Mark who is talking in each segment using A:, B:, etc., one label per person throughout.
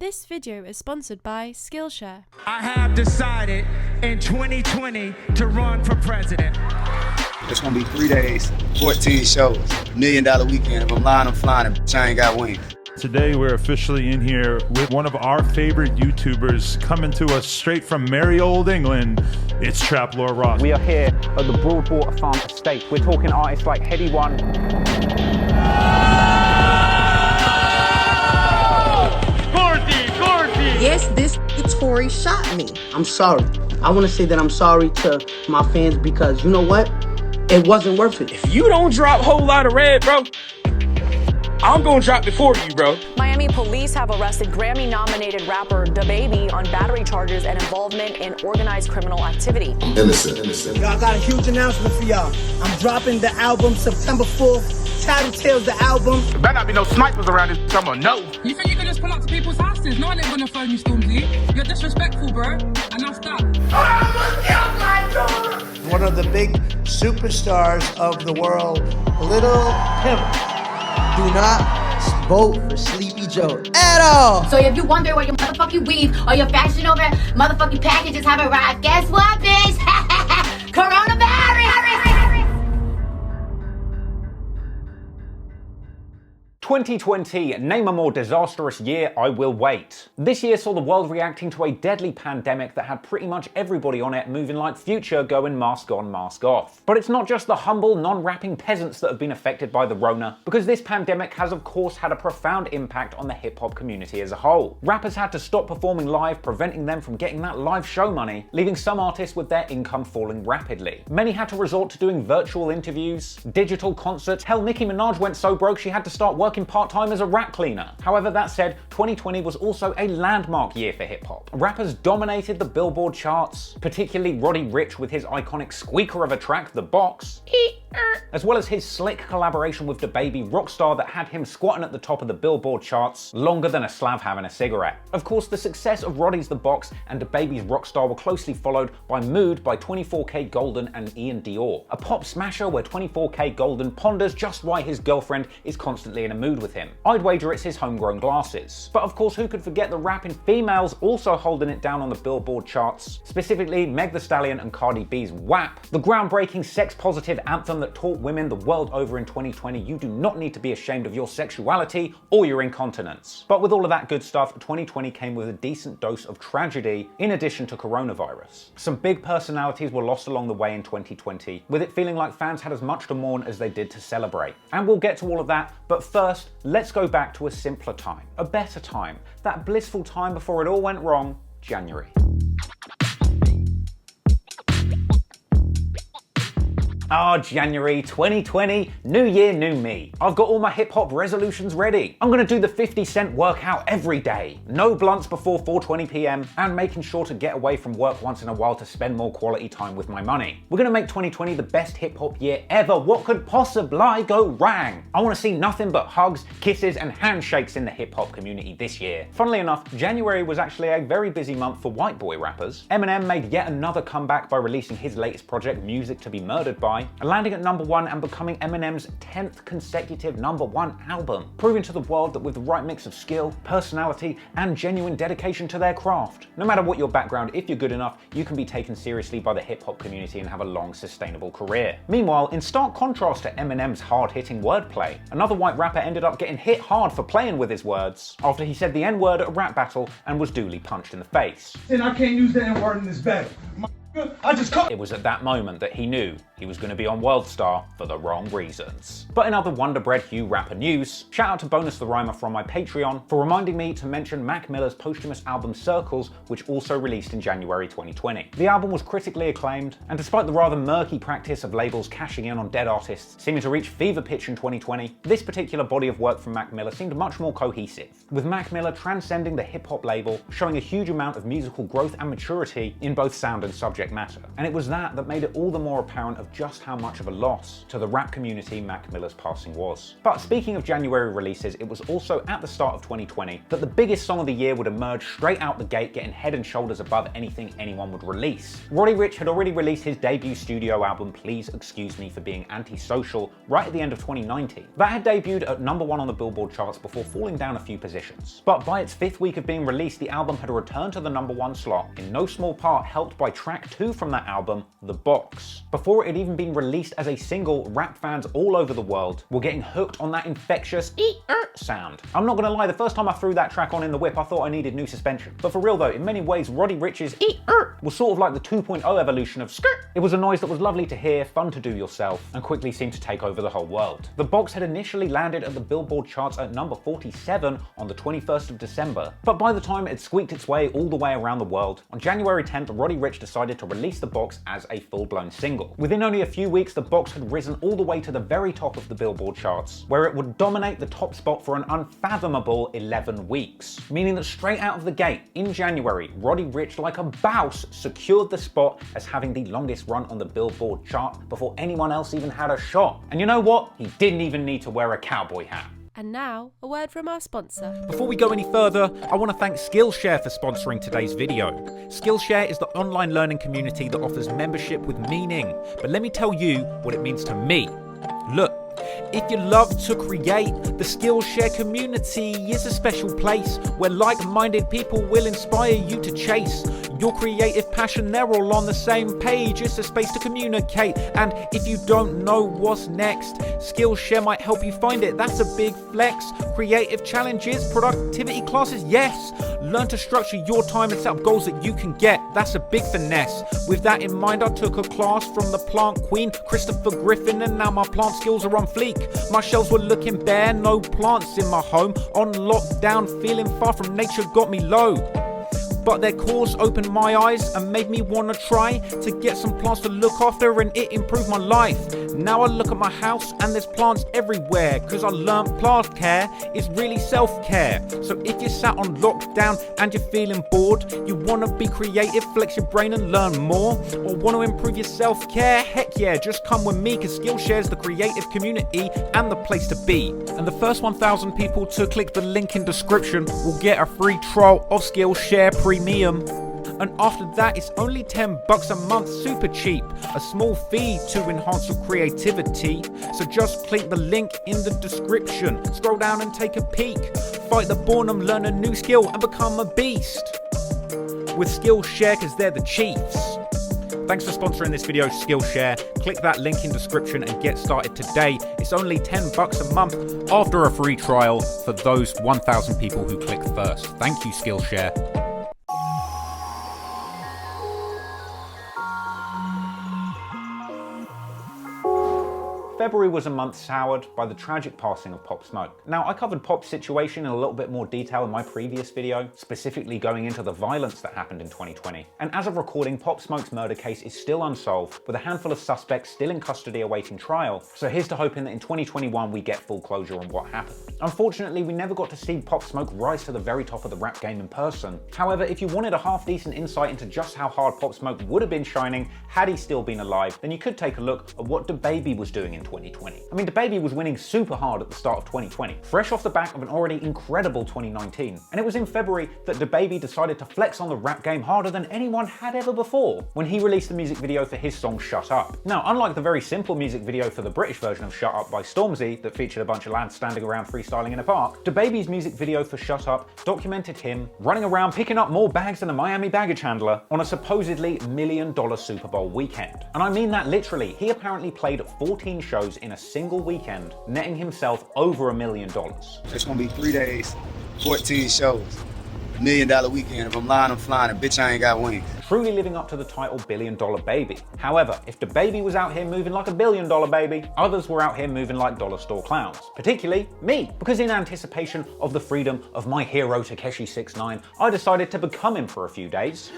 A: This video is sponsored by Skillshare.
B: I have decided in 2020 to run for president.
C: It's gonna be 3 days, 14 shows, $1 million weekend. If I'm lying, I'm flying, and I ain't got wings.
D: Today we're officially in here with one of our favorite YouTubers coming to us straight from merry old England. It's Trap Lord Ross.
E: We are here at the Broadwater Farm Estate. We're talking artists like Heady One.
F: Yes, this Tory shot me. I'm sorry. I want to say that I'm sorry to my fans because you know what? It wasn't worth it.
G: If you don't drop a whole lot of red, bro, I'm gonna drop before you, bro.
H: Miami police have arrested Grammy-nominated rapper DaBaby on battery charges and involvement in organized criminal activity.
C: Innocent.
I: Y'all got a huge announcement for y'all. I'm dropping the album September 4th. Tattletales the album.
G: There better not be no snipers around this. I'm gonna know.
J: You think you can just pull up to people's houses? No one ain't gonna phone you, Stormzy. You're disrespectful, bro. And that's that.
I: One of the big superstars of the world, Little Pimp. Do not vote for Sleepy Joe at all.
K: So if you wonder where your motherfucking weave or your fashion over motherfucking packages have arrived, guess what, bitch? Coronavirus!
E: 2020, name a more disastrous year, I will wait. This year saw the world reacting to a deadly pandemic that had pretty much everybody on it moving like Future going mask on, mask off. But it's not just the humble, non-rapping peasants that have been affected by the Rona, because this pandemic has of course had a profound impact on the hip-hop community as a whole. Rappers had to stop performing live, preventing them from getting that live show money, leaving some artists with their income falling rapidly. Many had to resort to doing virtual interviews, digital concerts. Hell, Nicki Minaj went so broke she had to start working part-time as a rat cleaner. However, that said, 2020 was also a landmark year for hip-hop. Rappers dominated the Billboard charts, particularly Roddy Ricch with his iconic squeaker of a track, The Box, as well as his slick collaboration with DaBaby, Rockstar, that had him squatting at the top of the Billboard charts longer than a Slav having a cigarette. Of course, the success of Roddy's The Box and DaBaby's Rockstar were closely followed by Mood by 24K Golden and Ian Dior, a pop smasher where 24K Golden ponders just why his girlfriend is constantly in a mood with him. I'd wager it's his homegrown glasses. But of course, who could forget the rapping females also holding it down on the Billboard charts, specifically Meg Thee Stallion and Cardi B's WAP, the groundbreaking sex-positive anthem that taught women the world over in 2020 you do not need to be ashamed of your sexuality or your incontinence. But with all of that good stuff, 2020 came with a decent dose of tragedy in addition to coronavirus. Some big personalities were lost along the way in 2020, with it feeling like fans had as much to mourn as they did to celebrate. And we'll get to all of that, but first, let's go back to a simpler time, a better time, that blissful time before it all went wrong, January. January 2020, new year, new me. I've got all my hip-hop resolutions ready. I'm gonna do the 50 Cent workout every day, no blunts before 4:20 p.m, and making sure to get away from work once in a while to spend more quality time with my money. We're gonna make 2020 the best hip-hop year ever. What could possibly go wrong? I wanna see nothing but hugs, kisses, and handshakes in the hip-hop community this year. Funnily enough, January was actually a very busy month for white boy rappers. Eminem made yet another comeback by releasing his latest project, Music to Be Murdered By, landing at #1 and becoming Eminem's 10th consecutive #1 album, proving to the world that with the right mix of skill, personality, and genuine dedication to their craft, no matter what your background, if you're good enough, you can be taken seriously by the hip-hop community and have a long, sustainable career. Meanwhile, in stark contrast to Eminem's hard-hitting wordplay, another white rapper ended up getting hit hard for playing with his words after he said the N-word at a rap battle and was duly punched in the face.
B: And I can't use the N-word in this battle.
E: It was at that moment that he knew he was going to be on World Star for the wrong reasons. But in other Wonder Bread Hugh rapper news, shout out to Bonus the Rhymer from my Patreon for reminding me to mention Mac Miller's posthumous album Circles, which also released in January 2020. The album was critically acclaimed, and despite the rather murky practice of labels cashing in on dead artists seeming to reach fever pitch in 2020, this particular body of work from Mac Miller seemed much more cohesive, with Mac Miller transcending the hip-hop label, showing a huge amount of musical growth and maturity in both sound and subject matter. And it was that made it all the more apparent of just how much of a loss to the rap community Mac Miller's passing was. But speaking of January releases, it was also at the start of 2020 that the biggest song of the year would emerge straight out the gate, getting head and shoulders above anything anyone would release. Roddy Ricch had already released his debut studio album, Please Excuse Me for Being Antisocial, right at the end of 2019. That had debuted at #1 on the Billboard charts before falling down a few positions. But by its 5th week of being released, the album had returned to the #1 slot, in no small part helped by track 2 from that album, The Box. Before it had even been released as a single, rap fans all over the world were getting hooked on that infectious sound. I'm not gonna lie, the first time I threw that track on in the whip, I thought I needed new suspension. But for real though, in many ways, Roddy Ricch's was sort of like the 2.0 evolution of skirt. It was a noise that was lovely to hear, fun to do yourself, and quickly seemed to take over the whole world. The Box had initially landed at the Billboard charts at number 47 on the 21st of December, but by the time it squeaked its way all the way around the world, on January 10th, Roddy Ricch decided to release The Box as a full-blown single. Within only a few weeks, The Box had risen all the way to the very top of the Billboard charts, where it would dominate the top spot for an unfathomable 11 weeks. Meaning that straight out of the gate, in January, Roddy Ricch, like a bouse, secured the spot as having the longest run on the Billboard chart before anyone else even had a shot. And you know what? He didn't even need to wear a cowboy hat.
A: And now, a word from our sponsor.
E: Before we go any further, I want to thank Skillshare for sponsoring today's video. Skillshare is the online learning community that offers membership with meaning. But let me tell you what it means to me. Look, if you love to create, the Skillshare community is a special place where like-minded people will inspire you to chase your creative passion. They're all on the same page. It's a space to communicate, and if you don't know what's next, Skillshare might help you find it. That's a big flex. Creative challenges, productivity classes, yes. Learn to structure your time and set up goals that you can get. That's a big finesse. With that in mind, I took a class from the plant queen, Christopher Griffin, and now my plant skills are on fleek. My shelves were looking bare, no plants in my home. On lockdown, feeling far from nature got me low. But their course opened my eyes and made me want to try to get some plants to look after, and it improved my life. Now I look at my house and there's plants everywhere, cause I learned plant care is really self-care. So if you're sat on lockdown and you're feeling bored, you want to be creative, flex your brain and learn more, or want to improve your self-care, heck yeah, just come with me, cause Skillshare's the creative community and the place to be. And the first 1,000 people to click the link in description will get a free trial of Skillshare Premium. And after that, it's only $10 a month, super cheap. A small fee to enhance your creativity. So just click the link in the description. Scroll down and take a peek. Fight the boredom, learn a new skill and become a beast. With Skillshare, cause they're the chiefs. Thanks for sponsoring this video, Skillshare. Click that link in description and get started today. It's only $10 a month after a free trial for those 1,000 people who click first. Thank you, Skillshare. February was a month soured by the tragic passing of Pop Smoke. Now, I covered Pop's situation in a little bit more detail in my previous video, specifically going into the violence that happened in 2020. And as of recording, Pop Smoke's murder case is still unsolved, with a handful of suspects still in custody awaiting trial. So here's to hoping that in 2021 we get full closure on what happened. Unfortunately, we never got to see Pop Smoke rise to the very top of the rap game in person. However, if you wanted a half-decent insight into just how hard Pop Smoke would have been shining had he still been alive, then you could take a look at what DaBaby was doing in 2020. I mean, DaBaby was winning super hard at the start of 2020, fresh off the back of an already incredible 2019. And it was in February that DaBaby decided to flex on the rap game harder than anyone had ever before, when he released the music video for his song Shut Up. Now, unlike the very simple music video for the British version of Shut Up by Stormzy that featured a bunch of lads standing around freestyling in a park, DaBaby's music video for Shut Up documented him running around picking up more bags than a Miami baggage handler on a supposedly $1 million Super Bowl weekend. And I mean that literally. He apparently played 14 shows in a single weekend, netting himself over $1 million.
C: It's gonna be 3 days, 14 shows, $1 million weekend. If I'm lying, I'm flying, and bitch, I ain't got wings.
E: Truly living up to the title $1 billion baby. However, if DaBaby was out here moving like $1 billion baby, others were out here moving like dollar store clowns. Particularly me, because in anticipation of the freedom of my hero Tekashi 6ix9ine, I decided to become him for a few days.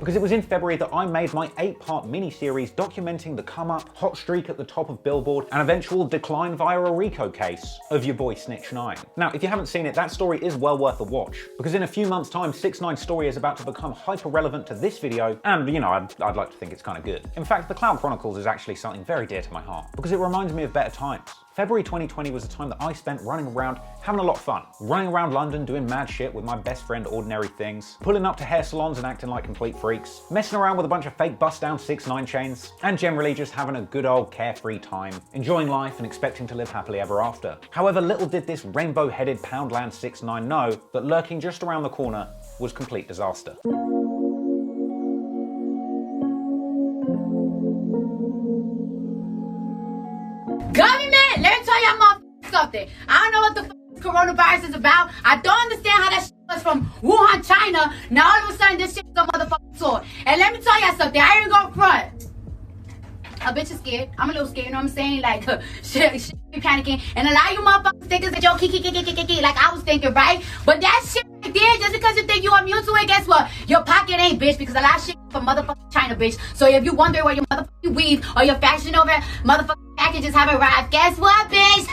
E: because it was in February that I made my 8-part mini-series documenting the come-up, hot streak at the top of Billboard, and eventual decline via a RICO case of your boy Snitch 9. Now, if you haven't seen it, that story is well worth a watch, because in a few months' time, 6ix9ine's story is about to become hyper-relevant to this video, and, you know, I'd like to think it's kind of good. In fact, the Cloud Chronicles is actually something very dear to my heart, because it reminds me of better times. February 2020 was a time that I spent running around, having a lot of fun. Running around London doing mad shit with my best friend Ordinary Things, pulling up to hair salons and acting like complete freaks, messing around with a bunch of fake bust-down 6ix9ine chains, and generally just having a good old carefree time, enjoying life and expecting to live happily ever after. However, little did this rainbow-headed Poundland 6ix9ine know that lurking just around the corner was complete disaster.
K: Government, let me tell y'all motherfuckers something. I don't know what the coronavirus is about. I don't understand how that shit was from Wuhan, China. Now all of a sudden this shit is a motherfucking tour. And let me tell y'all something. I ain't gonna front. A bitch is scared. I'm a little scared, you know what I'm saying? Like, shit be panicking. And a lot of you motherfuckers think it's a joke, like I was thinking, right? But that shit right there, just because you think you're immune to it, guess what? Your pocket ain't, bitch, because a lot of shit from motherfucking China, bitch. So if you wonder where your motherfucking weave or your fashion over motherfucking packages have arrived, guess what, bitch?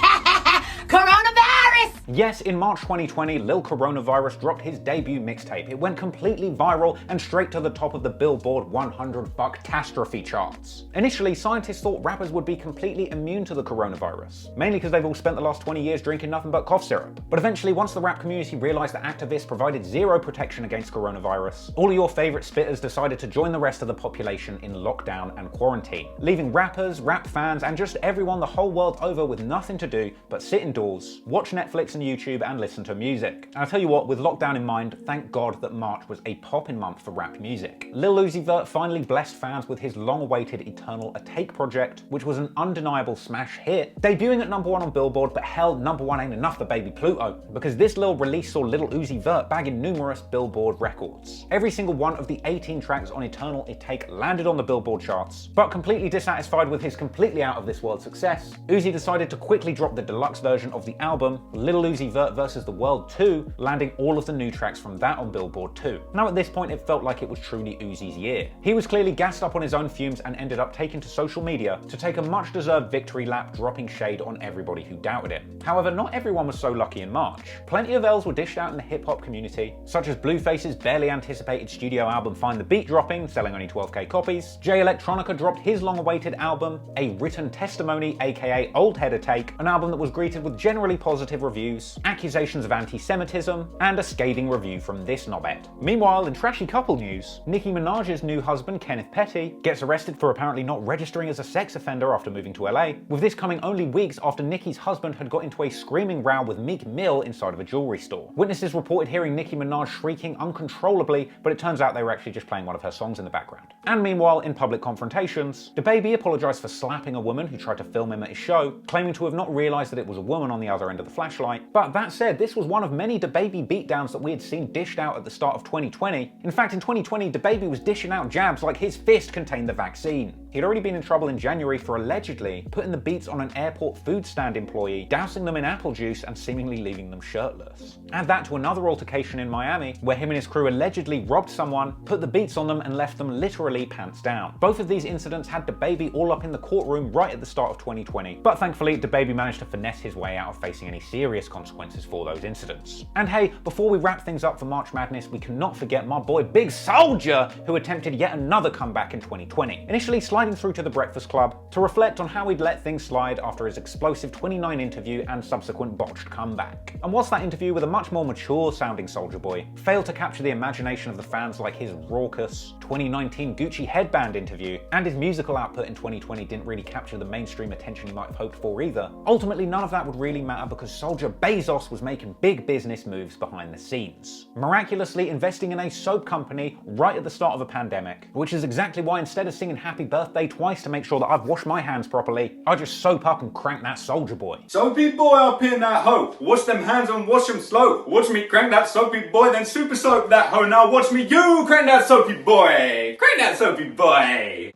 K: Coronavirus!
E: Yes, in March 2020, Lil Coronavirus dropped his debut mixtape. It went completely viral and straight to the top of the Billboard 100 Fucktastrophie charts. Initially, scientists thought rappers would be completely immune to the coronavirus, mainly because they've all spent the last 20 years drinking nothing but cough syrup. But eventually, once the rap community realized that activists provided zero protection against coronavirus, all of your favorite spitters decided to join the rest of the population in lockdown and quarantine, leaving rappers, rap fans, and just everyone the whole world over with nothing to do but sit indoors, watch Netflix and YouTube, and listen to music. And I'll tell you what, with lockdown in mind, thank God that March was a poppin' month for rap music. Lil Uzi Vert finally blessed fans with his long-awaited Eternal A Take project, which was an undeniable smash hit, debuting at #1 on Billboard, but hell, #1 ain't enough for Baby Pluto, because this little release saw Lil Uzi Vert bagging numerous Billboard records. Every single one of the 18 tracks on Eternal A Take landed on the Billboard charts, but completely dissatisfied with his completely out-of-this-world success, Uzi decided to quickly drop the deluxe version of the album, Lil Uzi Vert vs. the World 2, landing all of the new tracks from that on Billboard too. Now at this point it felt like it was truly Uzi's year. He was clearly gassed up on his own fumes and ended up taking to social media to take a much deserved victory lap, dropping shade on everybody who doubted it. However, not everyone was so lucky in March. Plenty of L's were dished out in the hip hop community, such as Blueface's barely anticipated studio album Find the Beat dropping, selling only 12k copies, Jay Electronica dropped his long-awaited album, A Written Testimony aka Old Head A Take, an album that was greeted with generally positive reviews, accusations of anti-Semitism, and a scathing review from this knobhead. Meanwhile, in trashy couple news, Nicki Minaj's new husband, Kenneth Petty, gets arrested for apparently not registering as a sex offender after moving to LA, with this coming only weeks after Nicki's husband had got into a screaming row with Meek Mill inside of a jewelry store. Witnesses reported hearing Nicki Minaj shrieking uncontrollably, but it turns out they were actually just playing one of her songs in the background. And meanwhile, in public confrontations, DaBaby apologized for slapping a woman who tried to film him at his show, claiming to have not realized that it was a woman on the other end of the flashlight. But that said, this was one of many DaBaby beatdowns that we had seen dished out at the start of 2020. In fact, in 2020, DaBaby was dishing out jabs like his fist contained the vaccine. He'd already been in trouble in January for allegedly putting the beats on an airport food stand employee, dousing them in apple juice and seemingly leaving them shirtless. Add that to another altercation in Miami, where him and his crew allegedly robbed someone, put the beats on them and left them literally pants down. Both of these incidents had DaBaby all up in the courtroom right at the start of 2020, but thankfully DaBaby managed to finesse his way out of facing any serious consequences for those incidents. And hey, before we wrap things up for March Madness, we cannot forget my boy Big Soulja, who attempted yet another comeback in 2020. Initially sliding through to the Breakfast Club to reflect on how he'd let things slide after his explosive 29 interview and subsequent botched comeback. And whilst that interview with a much more mature sounding Soulja Boy failed to capture the imagination of the fans like his raucous 2019 Gucci headband interview, and his musical output in 2020 didn't really capture the mainstream attention he might have hoped for either, ultimately none of that would really matter because Soulja Bezos was making big business moves behind the scenes. Miraculously investing in a soap company right at the start of a pandemic, which is exactly why instead of singing Happy Birthday twice to make sure that I've washed my hands properly, I just soap up and crank that Soulja Boy.
L: Soapy boy up in that hoe, wash them hands and wash them slow. Watch me crank that soapy boy, then super soap that hoe. Now watch me you crank that soapy boy. Crank that soapy boy.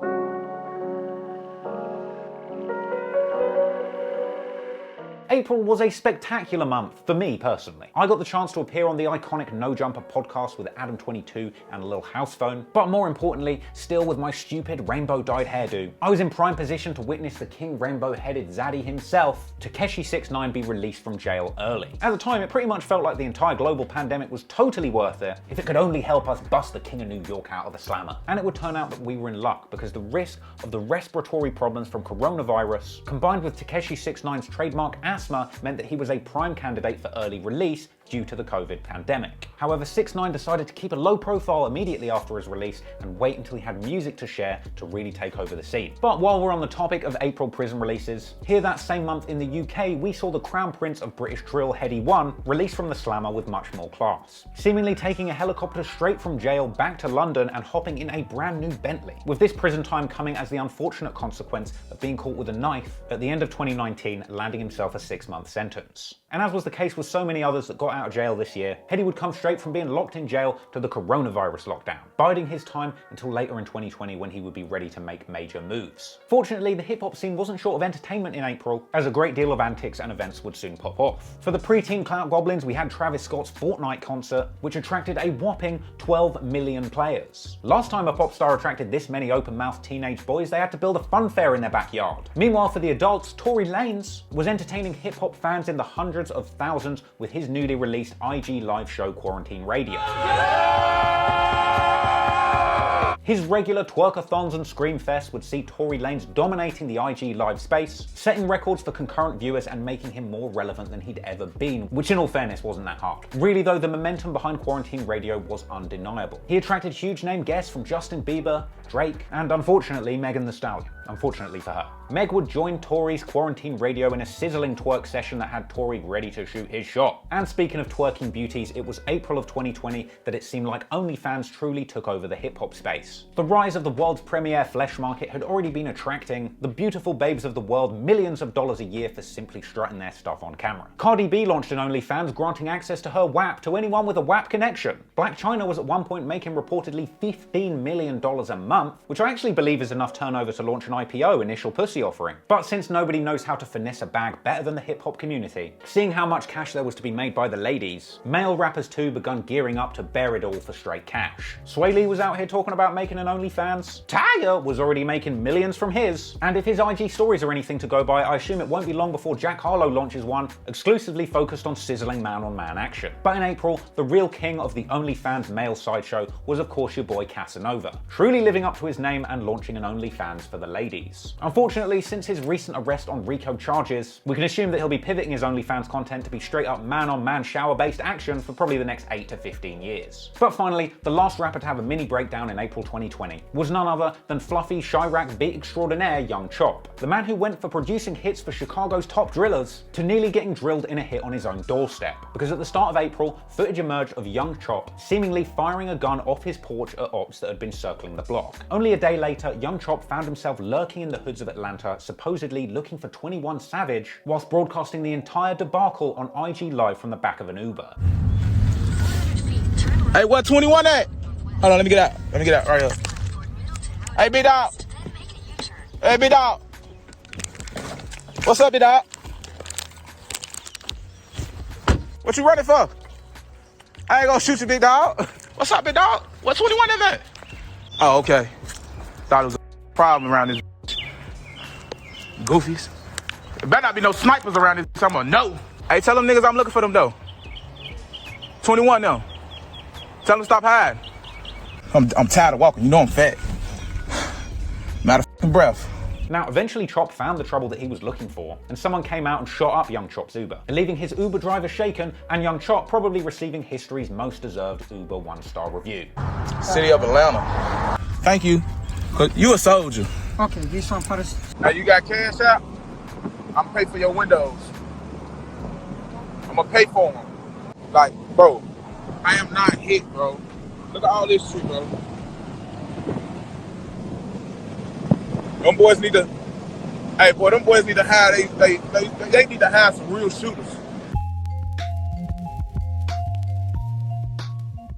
E: April was a spectacular month, for me personally. I got the chance to appear on the iconic No Jumper podcast with Adam22 and Lil House Phone, but more importantly, still with my stupid rainbow-dyed hairdo. I was in prime position to witness the king rainbow-headed zaddy himself, Tekashi 6ix9ine, be released from jail early. At the time, it pretty much felt like the entire global pandemic was totally worth it if it could only help us bust the king of New York out of the slammer. And it would turn out that we were in luck, because the risk of the respiratory problems from coronavirus, combined with Tekashi 6ix9ine's trademark asthma, meant that he was a prime candidate for early release due to the COVID pandemic. However, 6ix9ine decided to keep a low profile immediately after his release and wait until he had music to share to really take over the scene. But while we're on the topic of April prison releases, here that same month in the UK, we saw the Crown Prince of British Drill, Headie One, released from the slammer with much more class, seemingly taking a helicopter straight from jail back to London and hopping in a brand new Bentley, with this prison time coming as the unfortunate consequence of being caught with a knife at the end of 2019, landing himself a 6-month sentence. And as was the case with so many others that got out of jail this year, Headie would come straight from being locked in jail to the coronavirus lockdown, biding his time until later in 2020 when he would be ready to make major moves. Fortunately, the hip-hop scene wasn't short of entertainment in April, as a great deal of antics and events would soon pop off. For the preteen clout goblins, we had Travis Scott's Fortnite concert, which attracted a whopping 12 million players. Last time a pop star attracted this many open-mouthed teenage boys, they had to build a fun fair in their backyard. Meanwhile, for the adults, Tory Lanez was entertaining hip-hop fans in the hundreds of thousands with his newly released IG live show Quarantine Radio. His regular twerkathons and screamfests would see Tory Lanez dominating the IG live space, setting records for concurrent viewers and making him more relevant than he'd ever been, which in all fairness wasn't that hard. Really though, the momentum behind Quarantine Radio was undeniable. He attracted huge name guests from Justin Bieber, Drake, and unfortunately Megan Thee Stallion. Unfortunately for her. Meg would join Tory's Quarantine Radio in a sizzling twerk session that had Tory ready to shoot his shot. And speaking of twerking beauties, it was April of 2020 that it seemed like OnlyFans truly took over the hip-hop space. The rise of the world's premier flesh market had already been attracting the beautiful babes of the world millions of dollars a year for simply strutting their stuff on camera. Cardi B launched an OnlyFans, granting access to her WAP to anyone with a WAP connection. Blac Chyna was at one point making reportedly $15 million a month, which I actually believe is enough turnover to launch an IPO, initial pussy offering. But since nobody knows how to finesse a bag better than the hip-hop community, seeing how much cash there was to be made by the ladies, male rappers too begun gearing up to bear it all for straight cash. Sway Lee was out here talking about making an OnlyFans. Tiger was already making millions from his. And if his IG stories are anything to go by, I assume it won't be long before Jack Harlow launches one exclusively focused on sizzling man-on-man action. But in April, the real king of the OnlyFans male sideshow was of course your boy Casanova, truly living up to his name and launching an OnlyFans for the ladies. Unfortunately, since his recent arrest on RICO charges, we can assume that he'll be pivoting his OnlyFans content to be straight up man-on-man shower-based action for probably the next 8 to 15 years. But finally, the last rapper to have a mini breakdown in April 2020 was none other than fluffy Chirac beat extraordinaire Young Chop, the man who went for producing hits for Chicago's top drillers to nearly getting drilled in a hit on his own doorstep. Because at the start of April, footage emerged of Young Chop seemingly firing a gun off his porch at ops that had been circling the block. Only a day later, Young Chop found himself lurking in the hoods of Atlanta, supposedly looking for 21 Savage, whilst broadcasting the entire debacle on IG Live from the back of an Uber.
M: Hey, what 21 at? Hold on, let me get out. Let me get out right here. Hey, B-Dog. Hey, B-Dog. What's up, B-Dog? What you running for? I ain't gonna shoot you, big dog. What's up, big dog? What 21 is that? Oh, okay. Thought it was a problem around this goofies. There better not be no snipers around this. I'm gonna know. Hey, tell them niggas I'm looking for them though. 21 now. Tell them to stop hiding. I'm tired of walking. You know I'm fat. I'm out of breath.
E: Now, eventually Chop found the trouble that he was looking for, and someone came out and shot up Young Chop's Uber, leaving his Uber driver shaken, and Young Chop probably receiving history's most deserved Uber 1-star review.
M: City of Atlanta. Thank you. Cause you a soldier.
I: Okay, get some for this.
M: Hey, you got cash out? I'm gonna pay for your windows. I'm gonna pay for them. Like, bro, I am not hit, bro. Look at all this shit, bro. Them boys need to, hey boy, them boys need to hire, they need to hire some real shooters.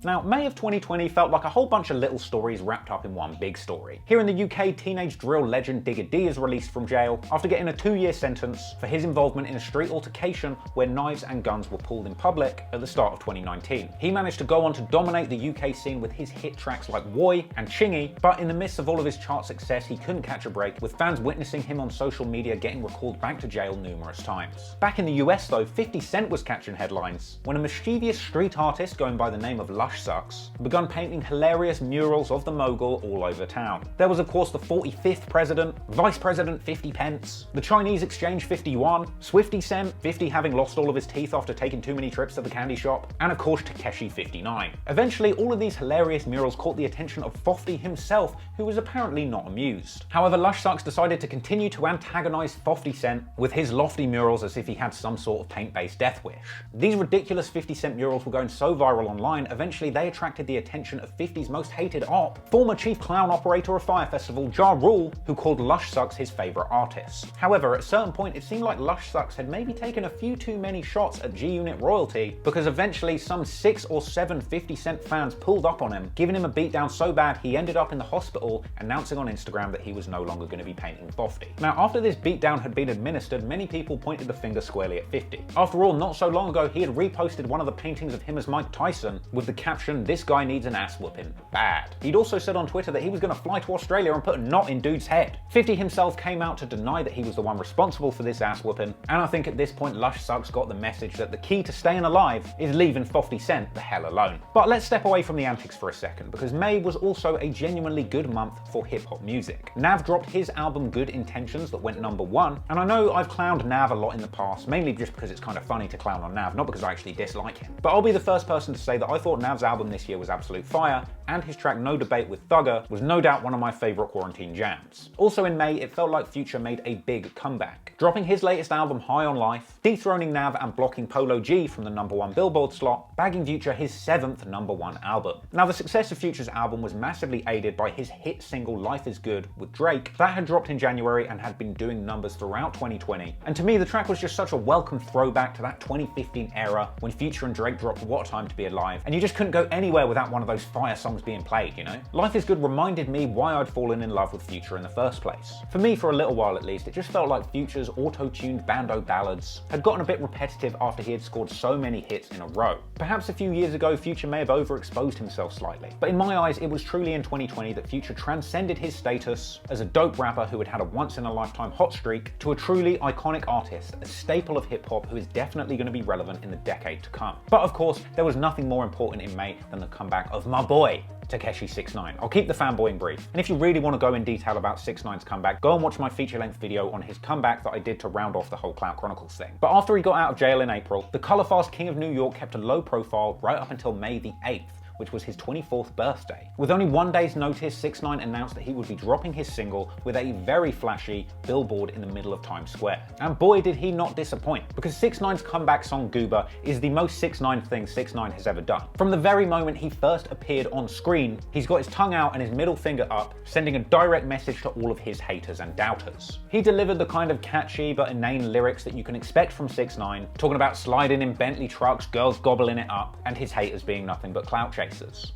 E: Now, May of 2020 felt like a whole bunch of little stories wrapped up in one big story. Here in the UK, teenage drill legend Digga D is released from jail after getting a 2-year sentence for his involvement in a street altercation where knives and guns were pulled in public at the start of 2019. He managed to go on to dominate the UK scene with his hit tracks like Woy and Chingy, but in the midst of all of his chart success, he couldn't catch a break, with fans witnessing him on social media getting recalled back to jail numerous times. Back in the US though, 50 Cent was catching headlines when a mischievous street artist going by the name of Lush Sucks begun painting hilarious murals of the mogul all over town. There was of course the 45th president, Vice President 50 Pence, the Chinese exchange 51, Swifty Cent, 50 having lost all of his teeth after taking too many trips to the candy shop, and of course Takeshi 59. Eventually, all of these hilarious murals caught the attention of Fofty himself, who was apparently not amused. However, Lush Sucks decided to continue to antagonize 50 Cent with his lofty murals as if he had some sort of paint-based death wish. These ridiculous 50 Cent murals were going so viral online, eventually they attracted the attention of 50's most hated op, former chief clown operator of Fire Festival Ja Rule, who called Lush Sucks his favorite artist. However, at a certain point it seemed like Lush Sucks had maybe taken a few too many shots at G-Unit royalty, because eventually some 6 or 7 50 Cent fans pulled up on him, giving him a beatdown so bad he ended up in the hospital, announcing on Instagram that he was no longer going to be painting Fofty. Now, after this beatdown had been administered, many people pointed the finger squarely at 50. After all, not so long ago he had reposted one of the paintings of him as Mike Tyson with the caption, "This guy needs an ass whooping bad." He'd also said on Twitter that he was going to fly to Australia and put a knot in dude's head. 50 himself came out to deny that he was the one responsible for this ass whooping, and I think at this point Lush Sucks got the message that the key to staying alive is leaving 50 Cent the hell alone. But let's step away from the antics for a second, because May was also a genuinely good month for hip-hop music. Nav dropped his album Good Intentions that went #1, and I know I've clowned Nav a lot in the past, mainly just because it's kind of funny to clown on Nav, not because I actually dislike him. But I'll be the first person to say that I thought Nav's album this year was absolute fire, and his track No Debate with Thugger was no doubt one of my favourite quarantine jams. Also in May, it felt like Future made a big comeback, dropping his latest album High on Life, dethroning Nav and blocking Polo G from the #1 Billboard slot, bagging Future his 7th #1 album. Now, the success of Future's album was massively aided by his hit single Life is Good with Drake that had dropped in January and had been doing numbers throughout 2020. And to me, the track was just such a welcome throwback to that 2015 era when Future and Drake dropped What a Time to Be Alive, and you just couldn't go anywhere without one of those fire songs being played, you know? Life is Good reminded me why I'd fallen in love with Future in the first place. For me, for a little while at least, it just felt like Future's auto-tuned bando ballads had gotten a bit repetitive after he had scored so many hits in a row. Perhaps a few years ago, Future may have overexposed himself slightly, but in my eyes, it was truly in 2020 that Future transcended his status as a dope rapper who had had a once-in-a-lifetime hot streak to a truly iconic artist, a staple of hip-hop who is definitely going to be relevant in the decade to come. But of course, there was nothing more important in May than the comeback of my boy, Takeshi 69. I'll keep the fanboying brief. And if you really want to go in detail about 6ix9ine's comeback, go and watch my feature-length video on his comeback that I did to round off the whole Clout Chronicles thing. But after he got out of jail in April, the color-fast King of New York kept a low profile right up until May the 8th, which was his 24th birthday. With only 1 day's notice, 6ix9ine announced that he would be dropping his single with a very flashy billboard in the middle of Times Square. And boy did he not disappoint, because 6ix9ine's comeback song Goober is the most 6ix9ine thing 6ix9ine has ever done. From the very moment he first appeared on screen, he's got his tongue out and his middle finger up, sending a direct message to all of his haters and doubters. He delivered the kind of catchy but inane lyrics that you can expect from 6ix9ine, talking about sliding in Bentley trucks, girls gobbling it up, and his haters being nothing but clout chasers.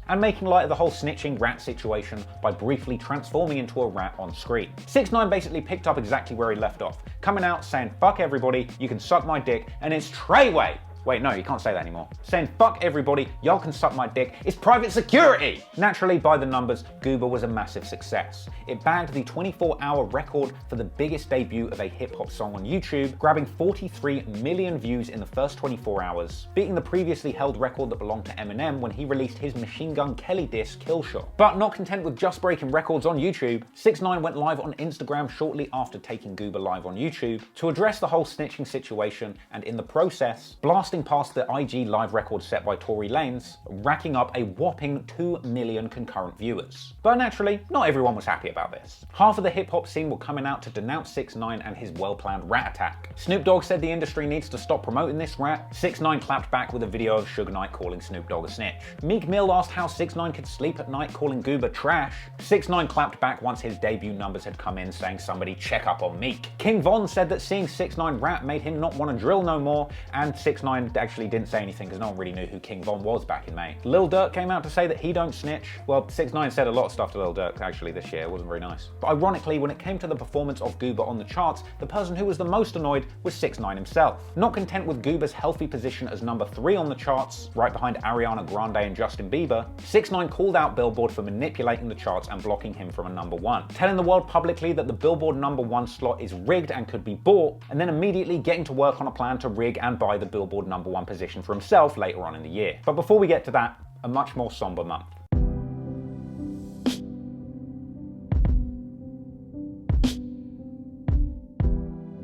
E: And making light of the whole snitching rat situation by briefly transforming into a rat on screen. 6ix9ine basically picked up exactly where he left off, coming out saying, "Fuck everybody, you can suck my dick, and it's Treyway." Wait, no, you can't say that anymore. Saying, "Fuck everybody, y'all can suck my dick, it's private security!" Naturally, by the numbers, Goober was a massive success. It bagged the 24-hour record for the biggest debut of a hip-hop song on YouTube, grabbing 43 million views in the first 24 hours, beating the previously held record that belonged to Eminem when he released his Machine Gun Kelly diss, Kill Shot. But not content with just breaking records on YouTube, 6ix9ine went live on Instagram shortly after taking Goober live on YouTube to address the whole snitching situation, and in the process, blasting past the IG live record set by Tory Lanez, racking up a whopping 2 million concurrent viewers. But naturally, not everyone was happy about this. Half of the hip-hop scene were coming out to denounce 6ix9ine and his well-planned rat attack. Snoop Dogg said the industry needs to stop promoting this rat. 6ix9ine clapped back with a video of Suge Knight calling Snoop Dogg a snitch. Meek Mill asked how 6ix9ine could sleep at night, calling Goober trash. 6ix9ine clapped back once his debut numbers had come in, saying somebody check up on Meek. King Von said that seeing 6ix9ine rap made him not want to drill no more, and 6ix9ine Stallion actually didn't say anything because no one really knew who King Von was back in May. Lil Durk came out to say that he don't snitch. Well, 6ix9ine said a lot of stuff to Lil Durk actually this year. It wasn't very nice. But ironically, when it came to the performance of Goober on the charts, the person who was the most annoyed was 6ix9ine himself. Not content with Goober's healthy position as number 3 on the charts, right behind Ariana Grande and Justin Bieber, 6ix9ine called out Billboard for manipulating the charts and blocking him from a number 1, telling the world publicly that the Billboard number 1 slot is rigged and could be bought, and then immediately getting to work on a plan to rig and buy the Billboard number 1 position for himself later on in the year. But before we get to that, a much more somber month.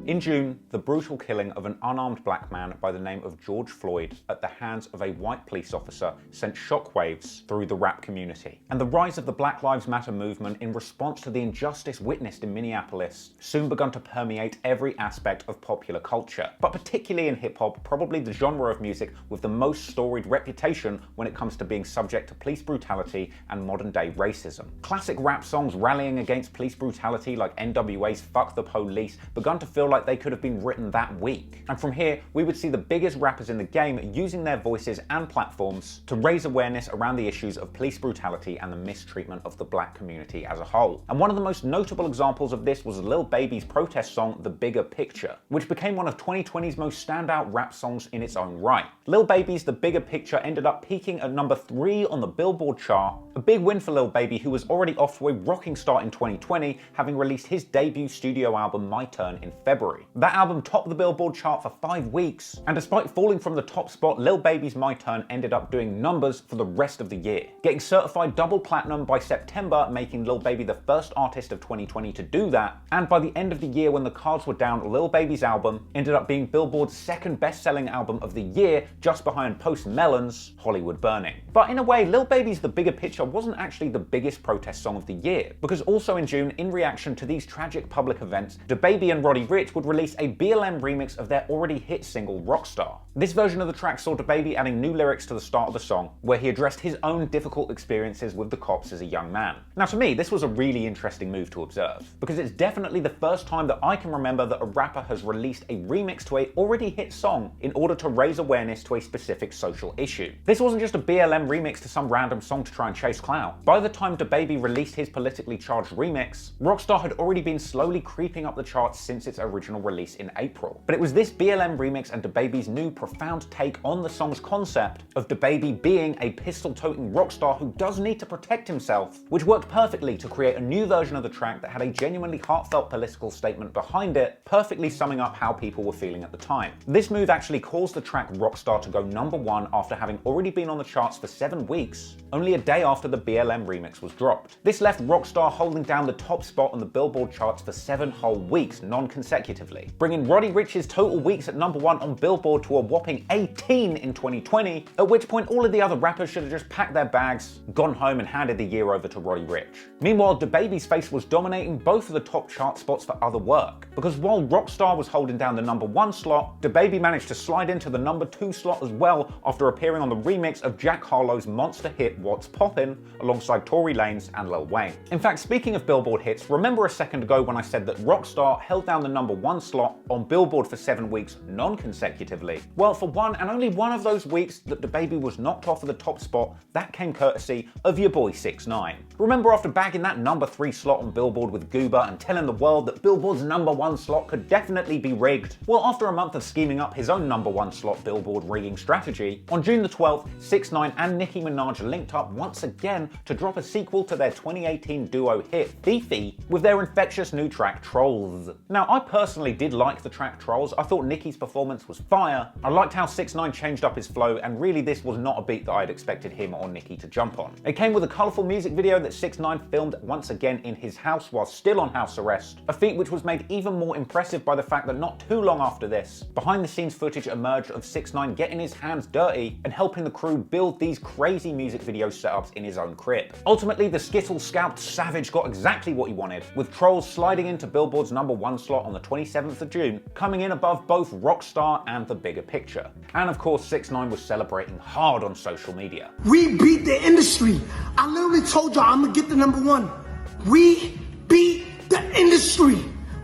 E: In June, the brutal killing of an unarmed black man by the name of George Floyd at the hands of a white police officer sent shockwaves through the rap community. And the rise of the Black Lives Matter movement in response to the injustice witnessed in Minneapolis soon begun to permeate every aspect of popular culture. But particularly in hip-hop, probably the genre of music with the most storied reputation when it comes to being subject to police brutality and modern-day racism. Classic rap songs rallying against police brutality like NWA's Fuck the Police begun to feel like they could have been written that week. And from here, we would see the biggest rappers in the game using their voices and platforms to raise awareness around the issues of police brutality and the mistreatment of the black community as a whole. And one of the most notable examples of this was Lil Baby's protest song, The Bigger Picture, which became one of 2020's most standout rap songs in its own right. Lil Baby's The Bigger Picture ended up peaking at number 3 on the Billboard chart, a big win for Lil Baby, who was already off to a rocking start in 2020, having released his debut studio album My Turn in February. That album topped the Billboard chart for 5 weeks, and despite falling from the top spot, Lil Baby's My Turn ended up doing numbers for the rest of the year, getting certified double platinum by September, making Lil Baby the first artist of 2020 to do that. And by the end of the year, when the cards were down, Lil Baby's album ended up being Billboard's second best-selling album of the year, just behind Post Malone's Hollywood Burning. But in a way, Lil Baby's The Bigger Picture wasn't actually the biggest protest song of the year, because also in June, in reaction to these tragic public events, DaBaby and Roddy Ricch would release a BLM remix of their already hit single Rockstar. This version of the track saw DaBaby adding new lyrics to the start of the song, where he addressed his own difficult experiences with the cops as a young man. Now to me, this was a really interesting move to observe, because it's definitely the first time that I can remember that a rapper has released a remix to a already hit song in order to raise awareness to a specific social issue. This wasn't just a BLM remix to some random song to try and chase clout. By the time DaBaby released his politically charged remix, Rockstar had already been slowly creeping up the charts since its original release in April. But it was this BLM remix and DaBaby's new profound take on the song's concept of DaBaby being a pistol-toting rock star who does need to protect himself, which worked perfectly to create a new version of the track that had a genuinely heartfelt political statement behind it, perfectly summing up how people were feeling at the time. This move actually caused the track Rockstar to go number 1 after having already been on the charts for 7 weeks, only a day after the BLM remix was dropped. This left Rockstar holding down the top spot on the Billboard charts for 7 whole weeks, non-consecutively, bringing Roddy Ricch's total weeks at number 1 on Billboard to a whopping 18 in 2020, at which point all of the other rappers should have just packed their bags, gone home and handed the year over to Roddy Ricch. Meanwhile, DaBaby's face was dominating both of the top chart spots for other work, because while Rockstar was holding down the number 1 slot, DaBaby managed to slide into the number 2 slot as well after appearing on the remix of Jack Harlow's monster hit What's Poppin' alongside Tory Lanez and Lil Wayne. In fact, speaking of Billboard hits, remember a second ago when I said that Rockstar held down the number 1 slot on Billboard for 7 weeks non-consecutively? Well, for one and only one of those weeks that DaBaby was knocked off of the top spot, that came courtesy of your boy 6ix9ine. Remember after bagging that number 3 slot on Billboard with Goober and telling the world that Billboard's number 1 slot could definitely be rigged? Well, after a month of scheming up his own number 1 slot Billboard rigging strategy, on June the 12th, 6ix9ine and Nicki Minaj linked up once again to drop a sequel to their 2018 duo hit Fifi with their infectious new track Trolls. Now, I personally did like the track Trolls. I thought Nicki's performance was fire. I liked how 6ix9ine changed up his flow, and really this was not a beat that I'd expected him or Nicki to jump on. It came with a colourful music video that 6ix9ine filmed once again in his house while still on house arrest, a feat which was made even more impressive by the fact that not too long after this, behind the scenes footage emerged of 6ix9ine getting his hands dirty and helping the crew build these crazy music video setups in his own crib. Ultimately, the Skittle-scalped savage got exactly what he wanted, with Trolls sliding into Billboard's number 1 slot on the 27th of June, coming in above both Rockstar and The Bigger Picture. And of course, 6ix9ine was celebrating hard on social media.
I: We beat the industry. I literally told y'all I'm gonna get the number 1. We beat the industry.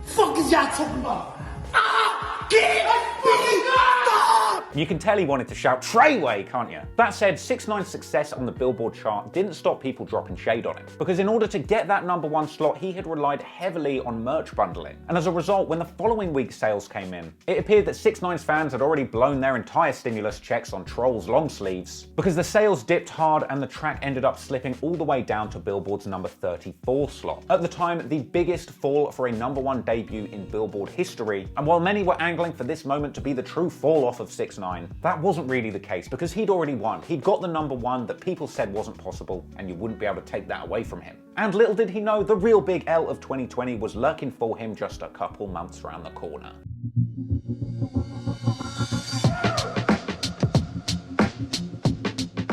I: Fuck is y'all talking about? I get beat up.
E: You can tell he wanted to shout Treyway, can't you? That said, 6ix9ine's success on the Billboard chart didn't stop people dropping shade on him, because in order to get that #1 slot, he had relied heavily on merch bundling. And as a result, when the following week's sales came in, it appeared that 6ix9ine's fans had already blown their entire stimulus checks on Troll's long sleeves, because the sales dipped hard and the track ended up slipping all the way down to Billboard's number 34 slot. At the time, the biggest fall for a #1 debut in Billboard history, and while many were angling for this moment to be the true fall off of 6ix9ine, that wasn't really the case, because he'd already won. He'd got the #1 that people said wasn't possible, and you wouldn't be able to take that away from him. And little did he know, the real big L of 2020 was lurking for him just a couple months around the corner.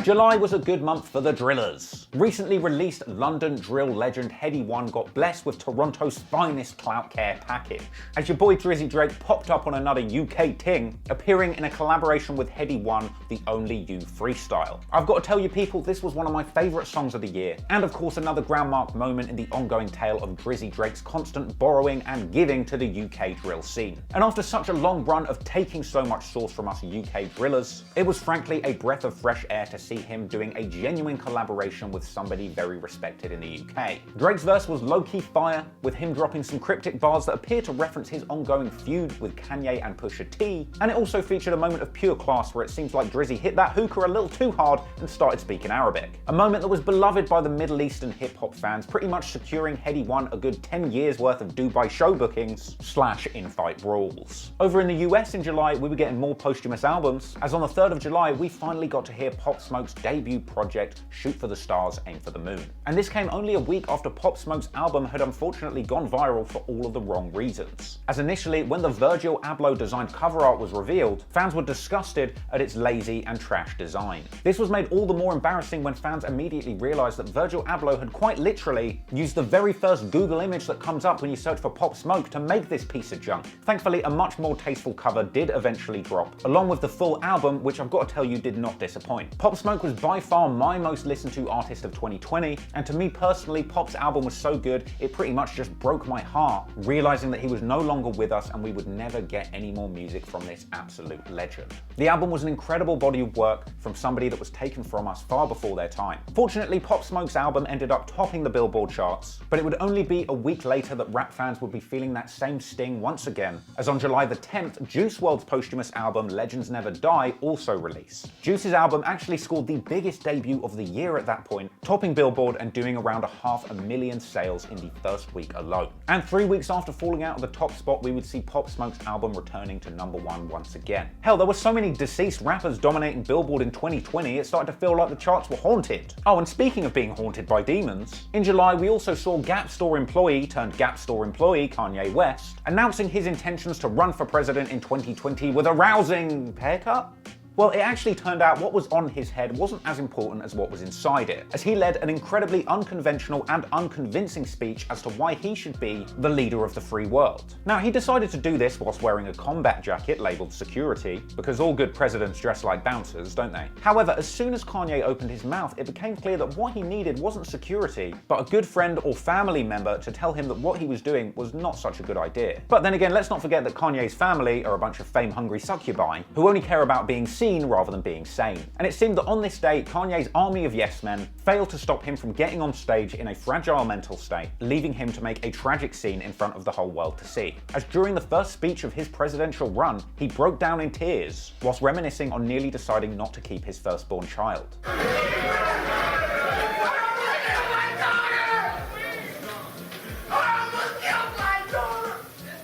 E: July was a good month for the drillers. Recently released London drill legend Headie One got blessed with Toronto's finest clout care package, as your boy Drizzy Drake popped up on another UK ting, appearing in a collaboration with Headie One, the Only You freestyle. I've got to tell you people, this was one of my favourite songs of the year, and of course another groundmark moment in the ongoing tale of Drizzy Drake's constant borrowing and giving to the UK drill scene. And after such a long run of taking so much sauce from us UK drillers, it was frankly a breath of fresh air to see him doing a genuine collaboration with somebody very respected in the UK. Drake's verse was low-key fire, with him dropping some cryptic bars that appear to reference his ongoing feud with Kanye and Pusha T, and it also featured a moment of pure class where it seems like Drizzy hit that hookah a little too hard and started speaking Arabic. A moment that was beloved by the Middle Eastern hip-hop fans, pretty much securing Headie One a good 10 years worth of Dubai show bookings / in-fight brawls. Over in the US in July, we were getting more posthumous albums, as on the 3rd of July, we finally got to hear Pop Smoke's debut project, Shoot for the Stars, Aim for the Moon. And this came only a week after Pop Smoke's album had unfortunately gone viral for all of the wrong reasons. As initially, when the Virgil Abloh designed cover art was revealed, fans were disgusted at its lazy and trash design. This was made all the more embarrassing when fans immediately realized that Virgil Abloh had quite literally used the very first Google image that comes up when you search for Pop Smoke to make this piece of junk. Thankfully, a much more tasteful cover did eventually drop, along with the full album, which I've got to tell you did not disappoint. Pop Smoke was by far my most listened to artist of 2020, and to me personally, Pop's album was so good, it pretty much just broke my heart, realizing that he was no longer with us and we would never get any more music from this absolute legend. The album was an incredible body of work from somebody that was taken from us far before their time. Fortunately, Pop Smoke's album ended up topping the Billboard charts, but it would only be a week later that rap fans would be feeling that same sting once again, as on July the 10th, Juice WRLD's posthumous album Legends Never Die also released. Juice's album actually scored the biggest debut of the year at that point, topping Billboard and doing around 500,000 sales in the first week alone. And 3 weeks after falling out of the top spot, we would see Pop Smoke's album returning to #1 once again. Hell, there were so many deceased rappers dominating Billboard in 2020, it started to feel like the charts were haunted. Oh, and speaking of being haunted by demons, in July we also saw Gap Store employee turned Gap Store employee Kanye West announcing his intentions to run for president in 2020 with a rousing haircut? Well, it actually turned out what was on his head wasn't as important as what was inside it, as he led an incredibly unconventional and unconvincing speech as to why he should be the leader of the free world. Now, he decided to do this whilst wearing a combat jacket labelled security, because all good presidents dress like bouncers, don't they? However, as soon as Kanye opened his mouth, it became clear that what he needed wasn't security, but a good friend or family member to tell him that what he was doing was not such a good idea. But then again, let's not forget that Kanye's family are a bunch of fame-hungry succubi who only care about being seen rather than being sane. And it seemed that on this day, Kanye's army of yes men failed to stop him from getting on stage in a fragile mental state, leaving him to make a tragic scene in front of the whole world to see. As during the first speech of his presidential run, he broke down in tears, whilst reminiscing on nearly deciding not to keep his firstborn child.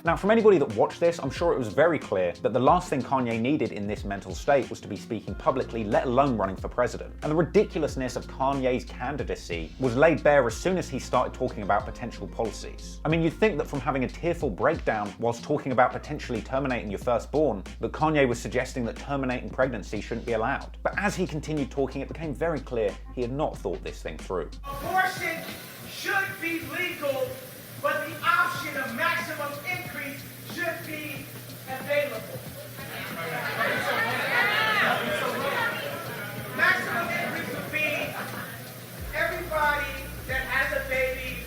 E: Now, from anybody that watched this, I'm sure it was very clear that the last thing Kanye needed in this mental state was to be speaking publicly, let alone running for president. And the ridiculousness of Kanye's candidacy was laid bare as soon as he started talking about potential policies. I mean, you'd think that from having a tearful breakdown whilst talking about potentially terminating your firstborn, that Kanye was suggesting that terminating pregnancy shouldn't be allowed. But as he continued talking, it became very clear he had not thought this thing through.
B: Abortion should be legal, but the option of maximum increase should be available. Maximum increase would be everybody that has a baby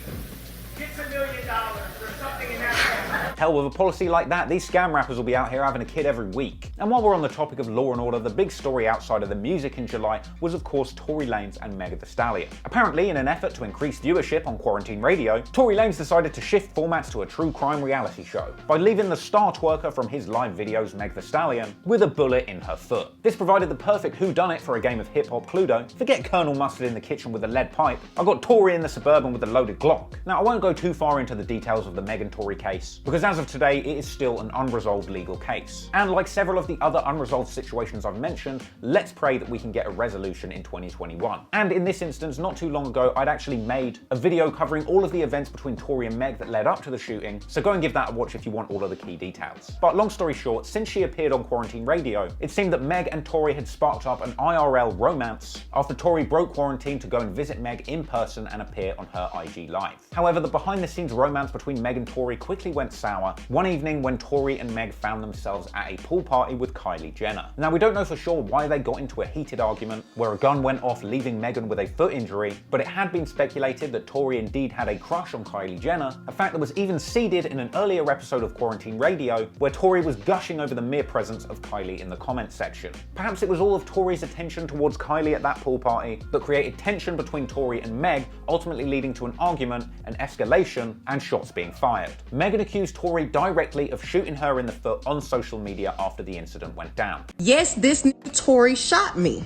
B: gets $1 million or something in that.
E: Hell, with a policy like that, these scam rappers will be out here having a kid every week. And while we're on the topic of Law & Order, the big story outside of the music in July was of course Tory Lanez and Meg Thee Stallion. Apparently, in an effort to increase viewership on Quarantine Radio, Tory Lanez decided to shift formats to a true crime reality show by leaving the star twerker from his live videos, Meg Thee Stallion, with a bullet in her foot. This provided the perfect whodunit for a game of hip-hop Cluedo. Forget Colonel Mustard in the kitchen with a lead pipe, I got Tory in the Suburban with a loaded Glock. Now, I won't go too far into the details of the Meg and Tory case, because as of today, it is still an unresolved legal case. And like several of the other unresolved situations I've mentioned, let's pray that we can get a resolution in 2021. And in this instance, not too long ago, I'd actually made a video covering all of the events between Tory and Meg that led up to the shooting, so go and give that a watch if you want all of the key details. But long story short, since she appeared on Quarantine Radio, it seemed that Meg and Tory had sparked up an IRL romance after Tory broke quarantine to go and visit Meg in person and appear on her IG Live. However, the behind-the-scenes romance between Meg and Tory quickly went sour one evening when Tory and Meg found themselves at a pool party with Kylie Jenner. Now, we don't know for sure why they got into a heated argument where a gun went off leaving Megan with a foot injury, but it had been speculated that Tory indeed had a crush on Kylie Jenner, a fact that was even seeded in an earlier episode of Quarantine Radio where Tory was gushing over the mere presence of Kylie in the comments section. Perhaps it was all of Tory's attention towards Kylie at that pool party that created tension between Tory and Meg, ultimately leading to an argument, an escalation, and shots being fired. Megan accused Tory directly of shooting her in the foot on social media after the incident went down.
N: Yes, this Tory shot me.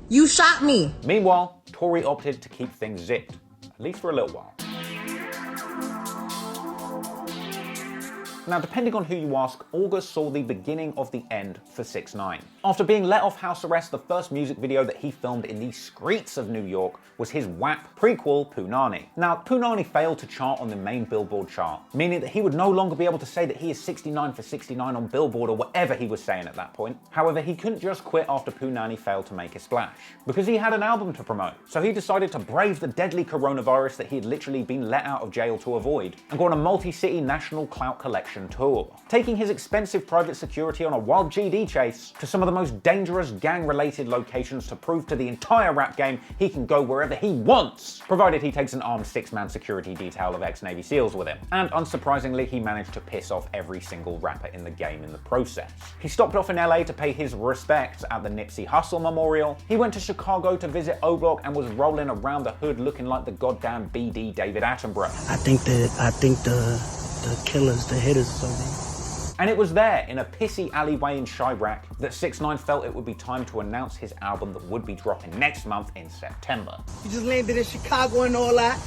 N: You shot me.
E: Meanwhile, Tory opted to keep things zipped, at least for a little while. Now, depending on who you ask, August saw the beginning of the end for 6ix9ine. After being let off house arrest, the first music video that he filmed in the streets of New York was his WAP prequel, Punani. Now, Punani failed to chart on the main Billboard chart, meaning that he would no longer be able to say that he is 69 for 69 on Billboard or whatever he was saying at that point. However, he couldn't just quit after Punani failed to make a splash, because he had an album to promote. So he decided to brave the deadly coronavirus that he had literally been let out of jail to avoid, and go on a multi-city national clout collection tour, taking his expensive private security on a wild GD chase to some of the most dangerous gang-related locations to prove to the entire rap game he can go wherever he wants, provided he takes an armed 6-man security detail of ex-Navy SEALs with him. And unsurprisingly, he managed to piss off every single rapper in the game in the process. He stopped off in LA to pay his respects at the Nipsey Hussle Memorial. He went to Chicago to visit O-Block and was rolling around the hood looking like the goddamn BD David Attenborough.
F: I think the killers, the hitters, something.
E: And it was there, in a pissy alleyway in Chirac, that 6ix9ine felt it would be time to announce his album that would be dropping next month in September.
I: You just landed in Chicago and all that.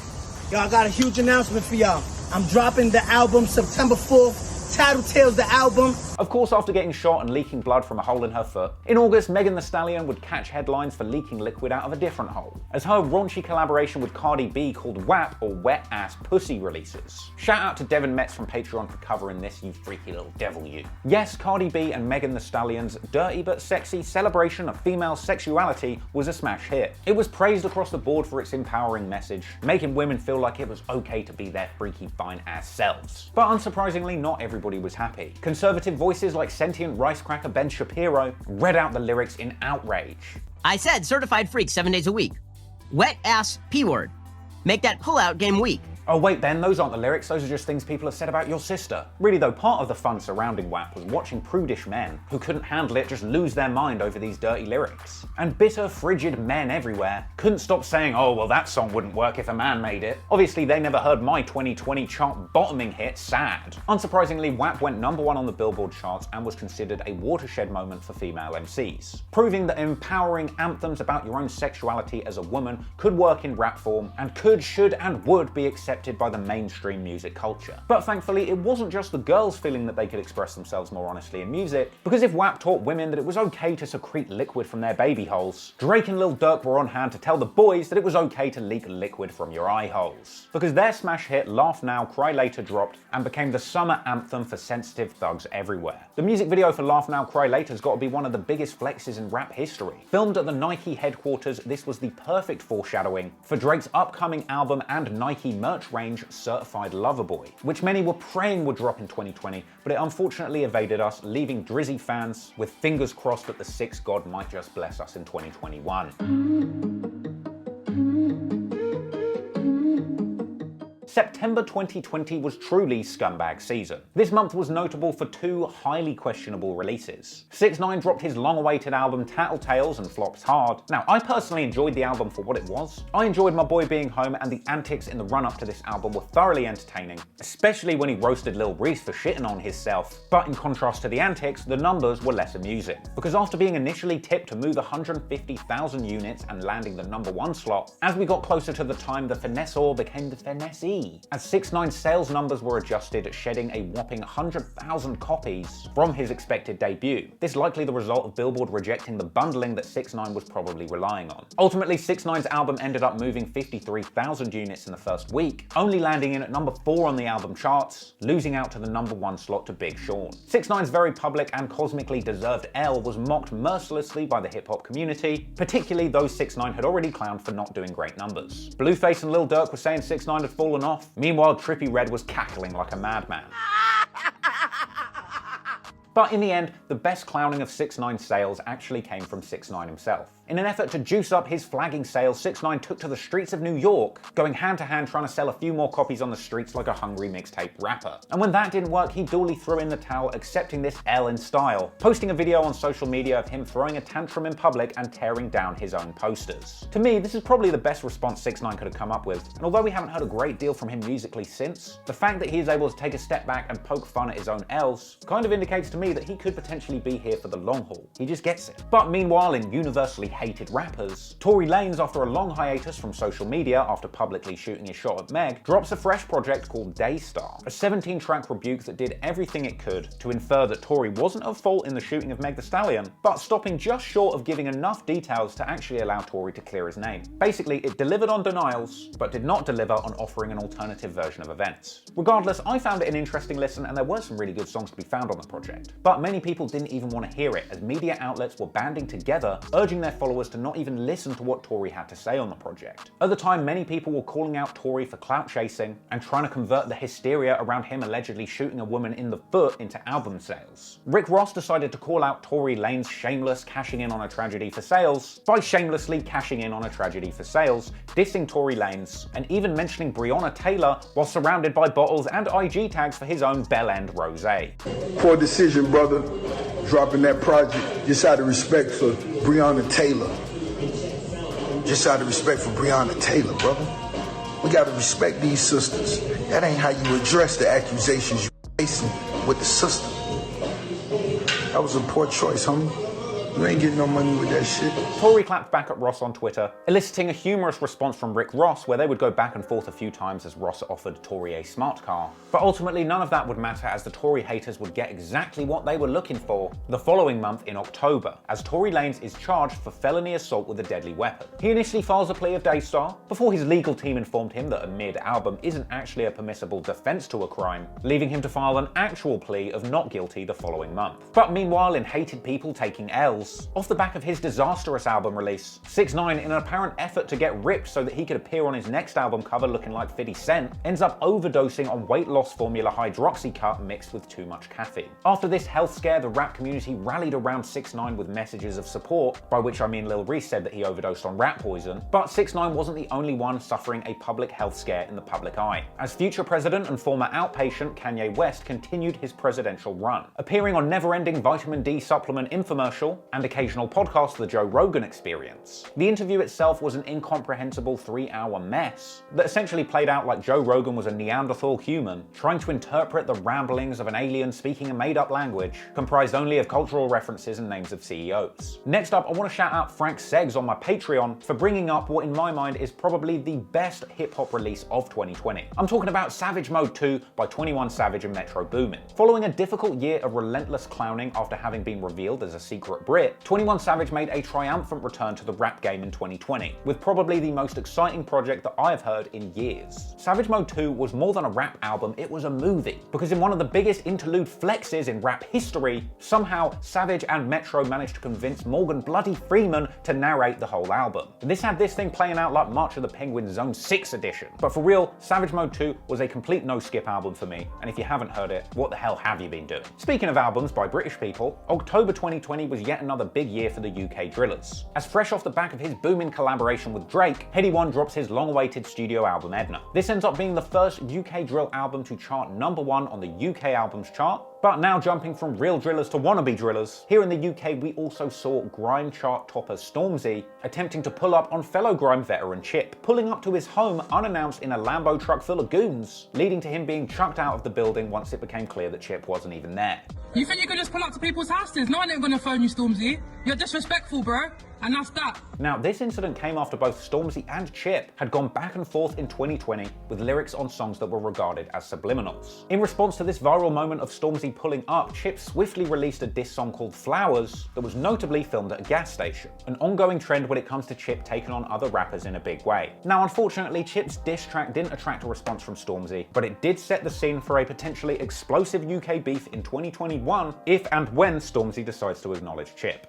I: Y'all got a huge announcement for y'all. I'm dropping the album September 4th. Tattletale's the album.
E: Of course, after getting shot and leaking blood from a hole in her foot, in August, Megan Thee Stallion would catch headlines for leaking liquid out of a different hole, as her raunchy collaboration with Cardi B called WAP, or Wet Ass Pussy, releases. Shout out to Devin Metz from Patreon for covering this, you freaky little devil you. Yes, Cardi B and Megan Thee Stallion's dirty but sexy celebration of female sexuality was a smash hit. It was praised across the board for its empowering message, making women feel like it was okay to be their freaky fine ass selves. But unsurprisingly, not everybody was happy. Conservative voices like sentient rice cracker Ben Shapiro read out the lyrics in outrage.
O: I said certified freak 7 days a week. Wet ass P-word. Make that pullout game weak.
E: Oh wait then, those aren't the lyrics, those are just things people have said about your sister. Really though, part of the fun surrounding WAP was watching prudish men who couldn't handle it just lose their mind over these dirty lyrics. And bitter, frigid men everywhere couldn't stop saying, oh well that song wouldn't work if a man made it. Obviously they never heard my 2020 chart bottoming hit, Sad. Unsurprisingly, WAP went #1 on the Billboard charts and was considered a watershed moment for female MCs, proving that empowering anthems about your own sexuality as a woman could work in rap form and could, should and would be accepted by the mainstream music culture. But thankfully, it wasn't just the girls feeling that they could express themselves more honestly in music, because if WAP taught women that it was okay to secrete liquid from their baby holes, Drake and Lil Durk were on hand to tell the boys that it was okay to leak liquid from your eye holes. Because their smash hit Laugh Now, Cry Later dropped and became the summer anthem for sensitive thugs everywhere. The music video for Laugh Now, Cry Later's got to be one of the biggest flexes in rap history. Filmed at the Nike headquarters, this was the perfect foreshadowing for Drake's upcoming album and Nike merch range, Certified Lover Boy, which many were praying would drop in 2020, but it unfortunately evaded us, leaving Drizzy fans with fingers crossed that the Six God might just bless us in 2021. September 2020 was truly scumbag season. This month was notable for two highly questionable releases. 6ix9ine dropped his long-awaited album Tattletales and flopped hard. Now, I personally enjoyed the album for what it was. I enjoyed My Boy Being Home, and the antics in the run-up to this album were thoroughly entertaining, especially when he roasted Lil Reese for shitting on himself. But in contrast to the antics, the numbers were less amusing. Because after being initially tipped to move 150,000 units and landing the #1 slot, as we got closer to the time, the finesse-or became the finesse-e. As 6ix9ine's sales numbers were adjusted, shedding a whopping 100,000 copies from his expected debut. This likely the result of Billboard rejecting the bundling that 6ix9ine was probably relying on. Ultimately, 6ix9ine's album ended up moving 53,000 units in the first week, only landing in at #4 on the album charts, losing out to the #1 slot to Big Sean. 6ix9ine's very public and cosmically deserved L was mocked mercilessly by the hip-hop community, particularly those 6ix9ine had already clowned for not doing great numbers. Blueface and Lil Durk were saying 6ix9ine had fallen off. Meanwhile, Trippie Redd was cackling like a madman. But in the end, the best clowning of 6ix9ine's sales actually came from 6ix9ine himself. In an effort to juice up his flagging sales, 6ix9ine took to the streets of New York, going hand to hand trying to sell a few more copies on the streets like a hungry mixtape rapper. And when that didn't work, he duly threw in the towel, accepting this L in style, posting a video on social media of him throwing a tantrum in public and tearing down his own posters. To me, this is probably the best response 6ix9ine could have come up with, and although we haven't heard a great deal from him musically since, the fact that he is able to take a step back and poke fun at his own L's kind of indicates to me that he could potentially be here for the long haul. He just gets it. But meanwhile, in universally hated rappers, Tory Lanez, after a long hiatus from social media after publicly shooting his shot at Meg, drops a fresh project called Daystar, a 17-track rebuke that did everything it could to infer that Tory wasn't at fault in the shooting of Meg Thee Stallion, but stopping just short of giving enough details to actually allow Tory to clear his name. Basically, it delivered on denials, but did not deliver on offering an alternative version of events. Regardless, I found it an interesting listen, and there were some really good songs to be found on the project. But many people didn't even want to hear it, as media outlets were banding together, urging their followers to not even listen to what Tory had to say on the project. At the time, many people were calling out Tory for clout chasing and trying to convert the hysteria around him allegedly shooting a woman in the foot into album sales. Rick Ross decided to call out Tory Lanez shameless cashing in on a tragedy for sales by shamelessly cashing in on a tragedy for sales, dissing Tory Lanez, and even mentioning Breonna Taylor while surrounded by bottles and IG tags for his own Bell End rosé.
P: Poor decision, brother. Dropping that project just out of respect for Breonna Taylor. Just out of respect for Breonna Taylor, brother. We gotta respect these sisters. That ain't how you address the accusations you're facing with the sister. That was a poor choice, homie. You ain't getting no money with that shit.
E: Tory clapped back at Ross on Twitter, eliciting a humorous response from Rick Ross, where they would go back and forth a few times as Ross offered Tory a smart car. But ultimately, none of that would matter, as the Tory haters would get exactly what they were looking for the following month in October, as Tory Lanez is charged for felony assault with a deadly weapon. He initially files a plea of Daystar, before his legal team informed him that a mid-album isn't actually a permissible defense to a crime, leaving him to file an actual plea of not guilty the following month. But meanwhile, in hated people taking L's, off the back of his disastrous album release, 6ix9ine, in an apparent effort to get ripped so that he could appear on his next album cover looking like 50 Cent, ends up overdosing on weight loss formula hydroxy cut mixed with too much caffeine. After this health scare, the rap community rallied around 6ix9ine with messages of support, by which I mean Lil Reese said that he overdosed on rat poison, but 6ix9ine wasn't the only one suffering a public health scare in the public eye, as future president and former outpatient Kanye West continued his presidential run, appearing on never-ending vitamin D supplement infomercial and occasional podcast The Joe Rogan Experience. The interview itself was an incomprehensible 3-hour mess that essentially played out like Joe Rogan was a Neanderthal human trying to interpret the ramblings of an alien speaking a made-up language comprised only of cultural references and names of CEOs. Next up, I want to shout out Frank Seggs on my Patreon for bringing up what in my mind is probably the best hip-hop release of 2020. I'm talking about Savage Mode 2 by 21 Savage and Metro Boomin. Following a difficult year of relentless clowning after having been revealed as a secret Brit, 21 Savage made a triumphant return to the rap game in 2020, with probably the most exciting project that I have heard in years. Savage Mode 2 was more than a rap album, it was a movie, because in one of the biggest interlude flexes in rap history, somehow Savage and Metro managed to convince Morgan Bloody Freeman to narrate the whole album. This had this thing playing out like March of the Penguins Zone 6 edition. But for real, Savage Mode 2 was a complete no-skip album for me, and if you haven't heard it, what the hell have you been doing? Speaking of albums by British people, October 2020 was yet another another big year for the UK drillers. As fresh off the back of his booming collaboration with Drake, Headie One drops his long-awaited studio album Edna. This ends up being the first UK drill album to chart #1 on the UK albums chart. But now jumping from real drillers to wannabe drillers, here in the UK we also saw grime chart topper Stormzy attempting to pull up on fellow grime veteran Chip, pulling up to his home unannounced in a Lambo truck full of goons, leading to him being chucked out of the building once it became clear that Chip wasn't even there.
J: You think you can just pull up to people's houses? No one ain't gonna phone you, Stormzy. You're disrespectful, bro. And that's that.
E: Now, this incident came after both Stormzy and Chip had gone back and forth in 2020 with lyrics on songs that were regarded as subliminals. In response to this viral moment of Stormzy pulling up, Chip swiftly released a diss song called Flowers that was notably filmed at a gas station, an ongoing trend when it comes to Chip taking on other rappers in a big way. Now, unfortunately, Chip's diss track didn't attract a response from Stormzy, but it did set the scene for a potentially explosive UK beef in 2021 if and when Stormzy decides to acknowledge Chip.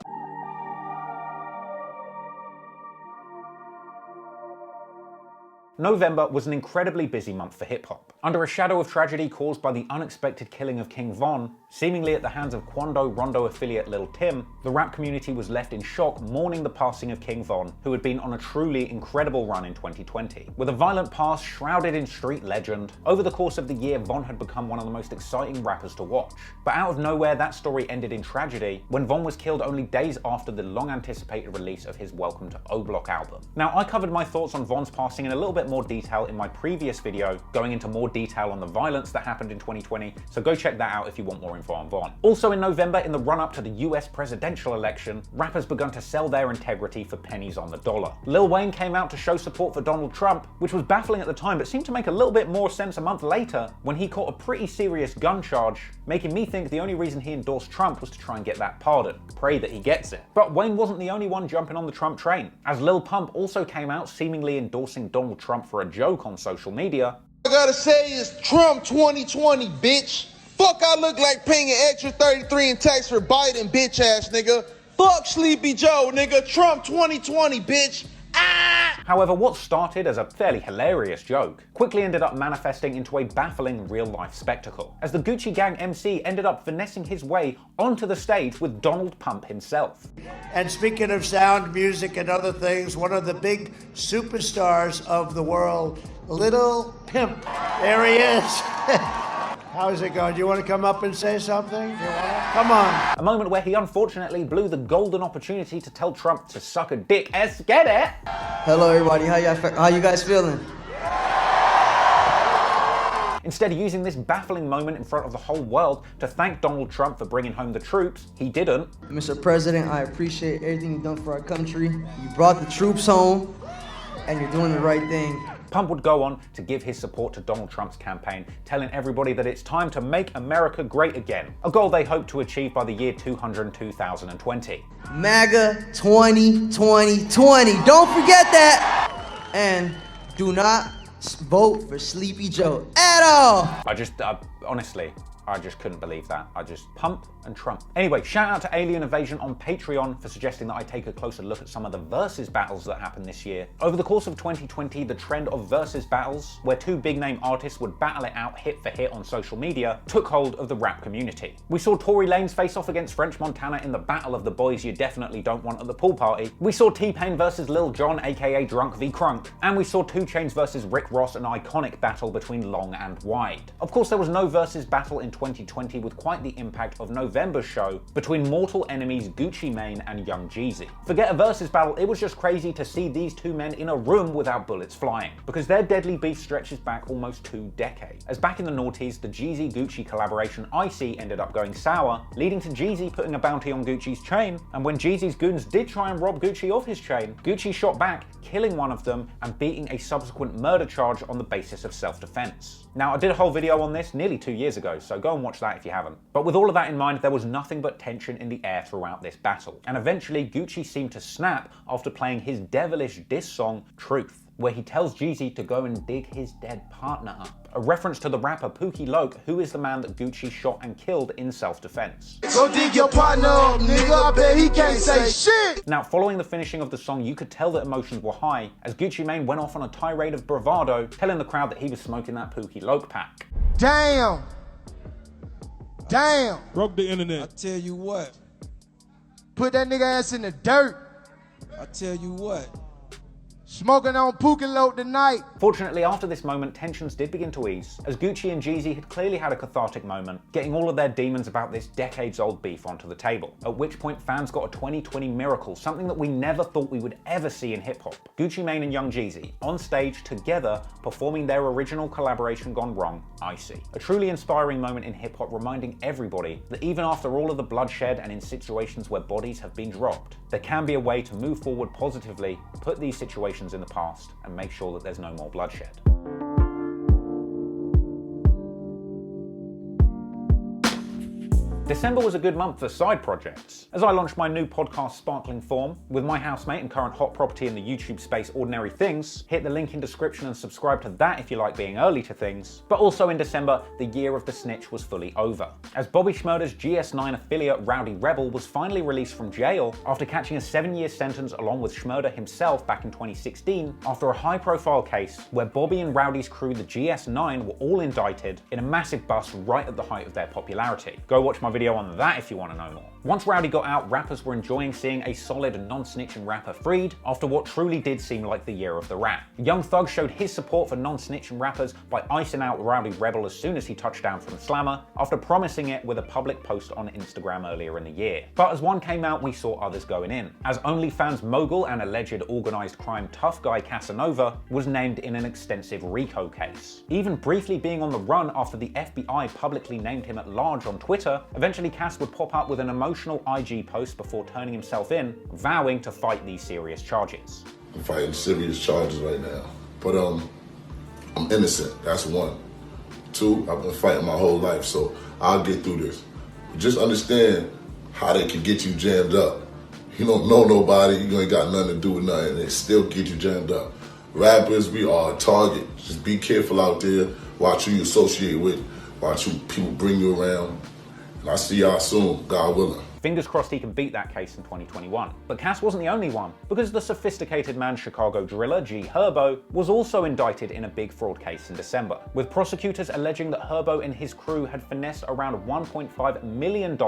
E: November was an incredibly busy month for hip-hop. Under a shadow of tragedy caused by the unexpected killing of King Von, seemingly at the hands of Quando Rondo affiliate Lil Tim, the rap community was left in shock mourning the passing of King Von, who had been on a truly incredible run in 2020. With a violent past shrouded in street legend, over the course of the year Von had become one of the most exciting rappers to watch. But out of nowhere, that story ended in tragedy when Von was killed only days after the long-anticipated release of his Welcome to O-Block album. Now, I covered my thoughts on Von's passing in a little bit more detail in my previous video, going into more detail on the violence that happened in 2020, so go check that out if you want more info on Von. Also in November, in the run-up to the US presidential election, rappers begun to sell their integrity for pennies on the dollar. Lil Wayne came out to show support for Donald Trump, which was baffling at the time but seemed to make a little bit more sense a month later when he caught a pretty serious gun charge, making me think the only reason he endorsed Trump was to try and get that pardon. Pray that he gets it. But Wayne wasn't the only one jumping on the Trump train, as Lil Pump also came out seemingly endorsing Donald Trump for a joke on social media.
Q: I gotta say is Trump 2020, bitch. Fuck, I look like paying an extra 33 in tax for Biden, bitch ass nigga. Fuck Sleepy Joe, nigga. Trump 2020, bitch.
E: However, what started as a fairly hilarious joke quickly ended up manifesting into a baffling real-life spectacle, as the Gucci Gang MC ended up finessing his way onto the stage with Donald Pump himself.
I: And speaking of sound, music, and other things, one of the big superstars of the world, Little Pimp. There he is. How's it going? Do you want to come up and say something? Come on.
E: A moment where he unfortunately blew the golden opportunity to tell Trump to suck a dick. Get it?
R: Hello everybody, how you guys feeling?
E: Instead of using this baffling moment in front of the whole world to thank Donald Trump for bringing home the troops, he didn't.
R: Mr. President, I appreciate everything you've done for our country. You brought the troops home, and you're doing the right thing.
E: Pump would go on to give his support to Donald Trump's campaign, telling everybody that it's time to make America great again, a goal they hope to achieve by the year 2020.
R: MAGA 2020. Don't forget that! And do not vote for Sleepy Joe at all!
E: Honestly, I just couldn't believe that. Pump and Trump. Anyway, shout out to Alien Evasion on Patreon for suggesting that I take a closer look at some of the versus battles that happened this year. Over the course of 2020, the trend of versus battles, where two big name artists would battle it out hit for hit on social media, took hold of the rap community. We saw Tory Lanez face off against French Montana in the battle of the boys you definitely don't want at the pool party. We saw T-Pain versus Lil Jon, aka Drunk v Crunk. And we saw 2 Chainz versus Rick Ross, an iconic battle between Long and Wide. Of course, there was no versus battle in 2020 with quite the impact of November's show between mortal enemies Gucci Mane and Young Jeezy. Forget a versus battle, it was just crazy to see these two men in a room without bullets flying, because their deadly beef stretches back almost 2 decades. As back in the noughties, the Jeezy-Gucci collaboration Icy ended up going sour, leading to Jeezy putting a bounty on Gucci's chain, and when Jeezy's goons did try and rob Gucci of his chain, Gucci shot back, killing one of them and beating a subsequent murder charge on the basis of self-defense. Now, I did a whole video on this nearly 2 years ago, so go and watch that if you haven't. But with all of that in mind, there was nothing but tension in the air throughout this battle. And eventually, Gucci seemed to snap after playing his devilish diss song, Truth, where he tells Jeezy to go and dig his dead partner up. A reference to the rapper Pookie Loc, who is the man that Gucci shot and killed in self-defense.
Q: Go dig your partner up, nigga. I bet he can't say shit.
E: Now, following the finishing of the song, you could tell that emotions were high, as Gucci Mane went off on a tirade of bravado, telling the crowd that he was smoking that Pookie Loc pack.
Q: Damn.
S: Broke the internet.
T: I tell you what,
S: Put that nigga ass in the dirt. I tell you what. Smoking on Pookie tonight.
E: Fortunately, after this moment, tensions did begin to ease, as Gucci and Jeezy had clearly had a cathartic moment, getting all of their demons about this decades-old beef onto the table, at which point fans got a 2020 miracle, something that we never thought we would ever see in hip-hop. Gucci Mane and Young Jeezy, on stage together, performing their original collaboration gone wrong, Icy. A truly inspiring moment in hip-hop, reminding everybody that even after all of the bloodshed and in situations where bodies have been dropped, there can be a way to move forward positively, put these situations in the past, and make sure that there's no more bloodshed. December was a good month for side projects, as I launched my new podcast Sparkling Form with my housemate and current hot property in the YouTube space Ordinary Things. Hit the link in description and subscribe to that if you like being early to things. But also in December, the year of the snitch was fully over, as Bobby Shmurda's GS9 affiliate Rowdy Rebel was finally released from jail after catching a 7-year sentence along with Shmurda himself back in 2016 after a high-profile case where Bobby and Rowdy's crew, the GS9, were all indicted in a massive bust right at the height of their popularity. Go watch my video on that if you want to know more. Once Rowdy got out, rappers were enjoying seeing a solid non-snitching rapper freed after what truly did seem like the year of the rat. Young Thug showed his support for non-snitching rappers by icing out Rowdy Rebel as soon as he touched down from Slammer, after promising it with a public post on Instagram earlier in the year. But as one came out, we saw others going in, as OnlyFans mogul and alleged organized crime tough guy Casanova was named in an extensive RICO case, even briefly being on the run after the FBI publicly named him at large on Twitter. Eventually Cass would pop up with an emotional IG post before turning himself in, vowing to fight these serious charges.
T: I'm fighting serious charges right now, but I'm innocent, that's one. Two, I've been fighting my whole life, so I'll get through this. But just understand how they can get you jammed up. You don't know nobody, you ain't got nothing to do with nothing, they still get you jammed up. Rappers, we are a target. Just be careful out there, watch who you associate with, watch who people bring you around. I'll see y'all soon, God willing.
E: Fingers crossed he can beat that case in 2021. But Cass wasn't the only one, because the sophisticated man Chicago driller G Herbo was also indicted in a big fraud case in December, with prosecutors alleging that Herbo and his crew had finessed around $1.5 million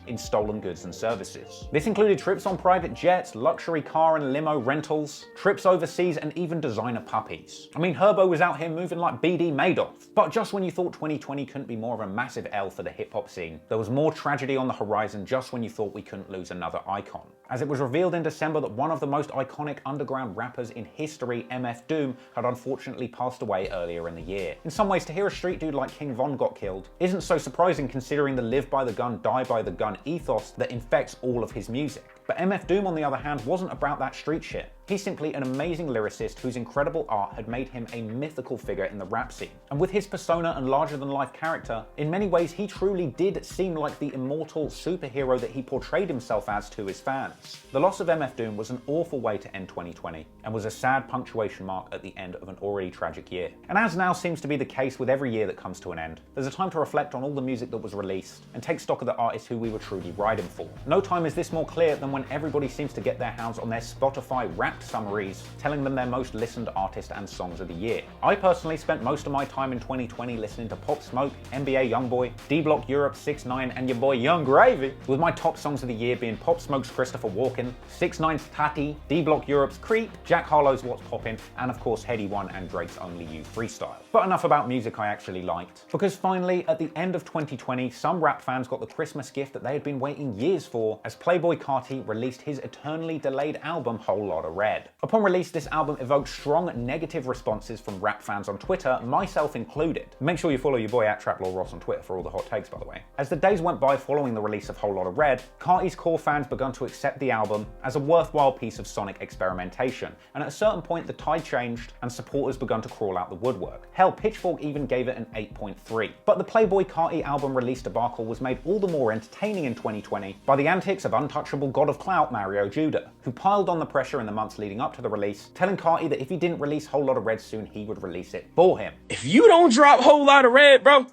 E: in stolen goods and services. This included trips on private jets, luxury car and limo rentals, trips overseas, and even designer puppies. I mean, Herbo was out here moving like BD Madoff. But just when you thought 2020 couldn't be more of a massive L for the hip-hop scene, there was more tragedy on the horizon just when you thought we couldn't lose another icon. As it was revealed in December that one of the most iconic underground rappers in history, MF Doom, had unfortunately passed away earlier in the year. In some ways, to hear a street dude like King Von got killed isn't so surprising considering the live by the gun, die by the gun ethos that infects all of his music. But MF Doom, on the other hand, wasn't about that street shit. He's simply an amazing lyricist whose incredible art had made him a mythical figure in the rap scene. And with his persona and larger-than-life character, in many ways he truly did seem like the immortal superhero that he portrayed himself as to his fans. The loss of MF Doom was an awful way to end 2020, and was a sad punctuation mark at the end of an already tragic year. And as now seems to be the case with every year that comes to an end, there's a time to reflect on all the music that was released, and take stock of the artists who we were truly riding for. No time is this more clear than when everybody seems to get their hands on their Spotify Wrapped summaries telling them their most listened artist and songs of the year. I personally spent most of my time in 2020 listening to Pop Smoke, NBA Youngboy, D-Block Europe, 6ix9ine, and your boy Young Gravy, with my top songs of the year being Pop Smoke's Christopher Walken, 6ix9ine's Tati, D-Block Europe's Creep, Jack Harlow's What's Poppin', and of course Heady One and Drake's Only You freestyle. But enough about music I actually liked, because finally, at the end of 2020, some rap fans got the Christmas gift that they had been waiting years for, as Playboi Carti released his eternally delayed album Whole Lotta Red. Upon release, this album evoked strong negative responses from rap fans on Twitter, myself included. Make sure you follow your boy at @TrapLawRoss on Twitter for all the hot takes, by the way. As the days went by following the release of Whole Lotta Red, Carti's core fans begun to accept the album as a worthwhile piece of sonic experimentation, and at a certain point the tide changed and supporters begun to crawl out the woodwork. Hell, Pitchfork even gave it an 8.3. But the Playboi Carti album release debacle was made all the more entertaining in 2020 by the antics of untouchable god of clout Mario Judah, who piled on the pressure in the months leading up to the release, telling Carti that if he didn't release Whole Lotta Red soon, he would release it for him.
G: If you don't drop Whole Lotta Red, bro,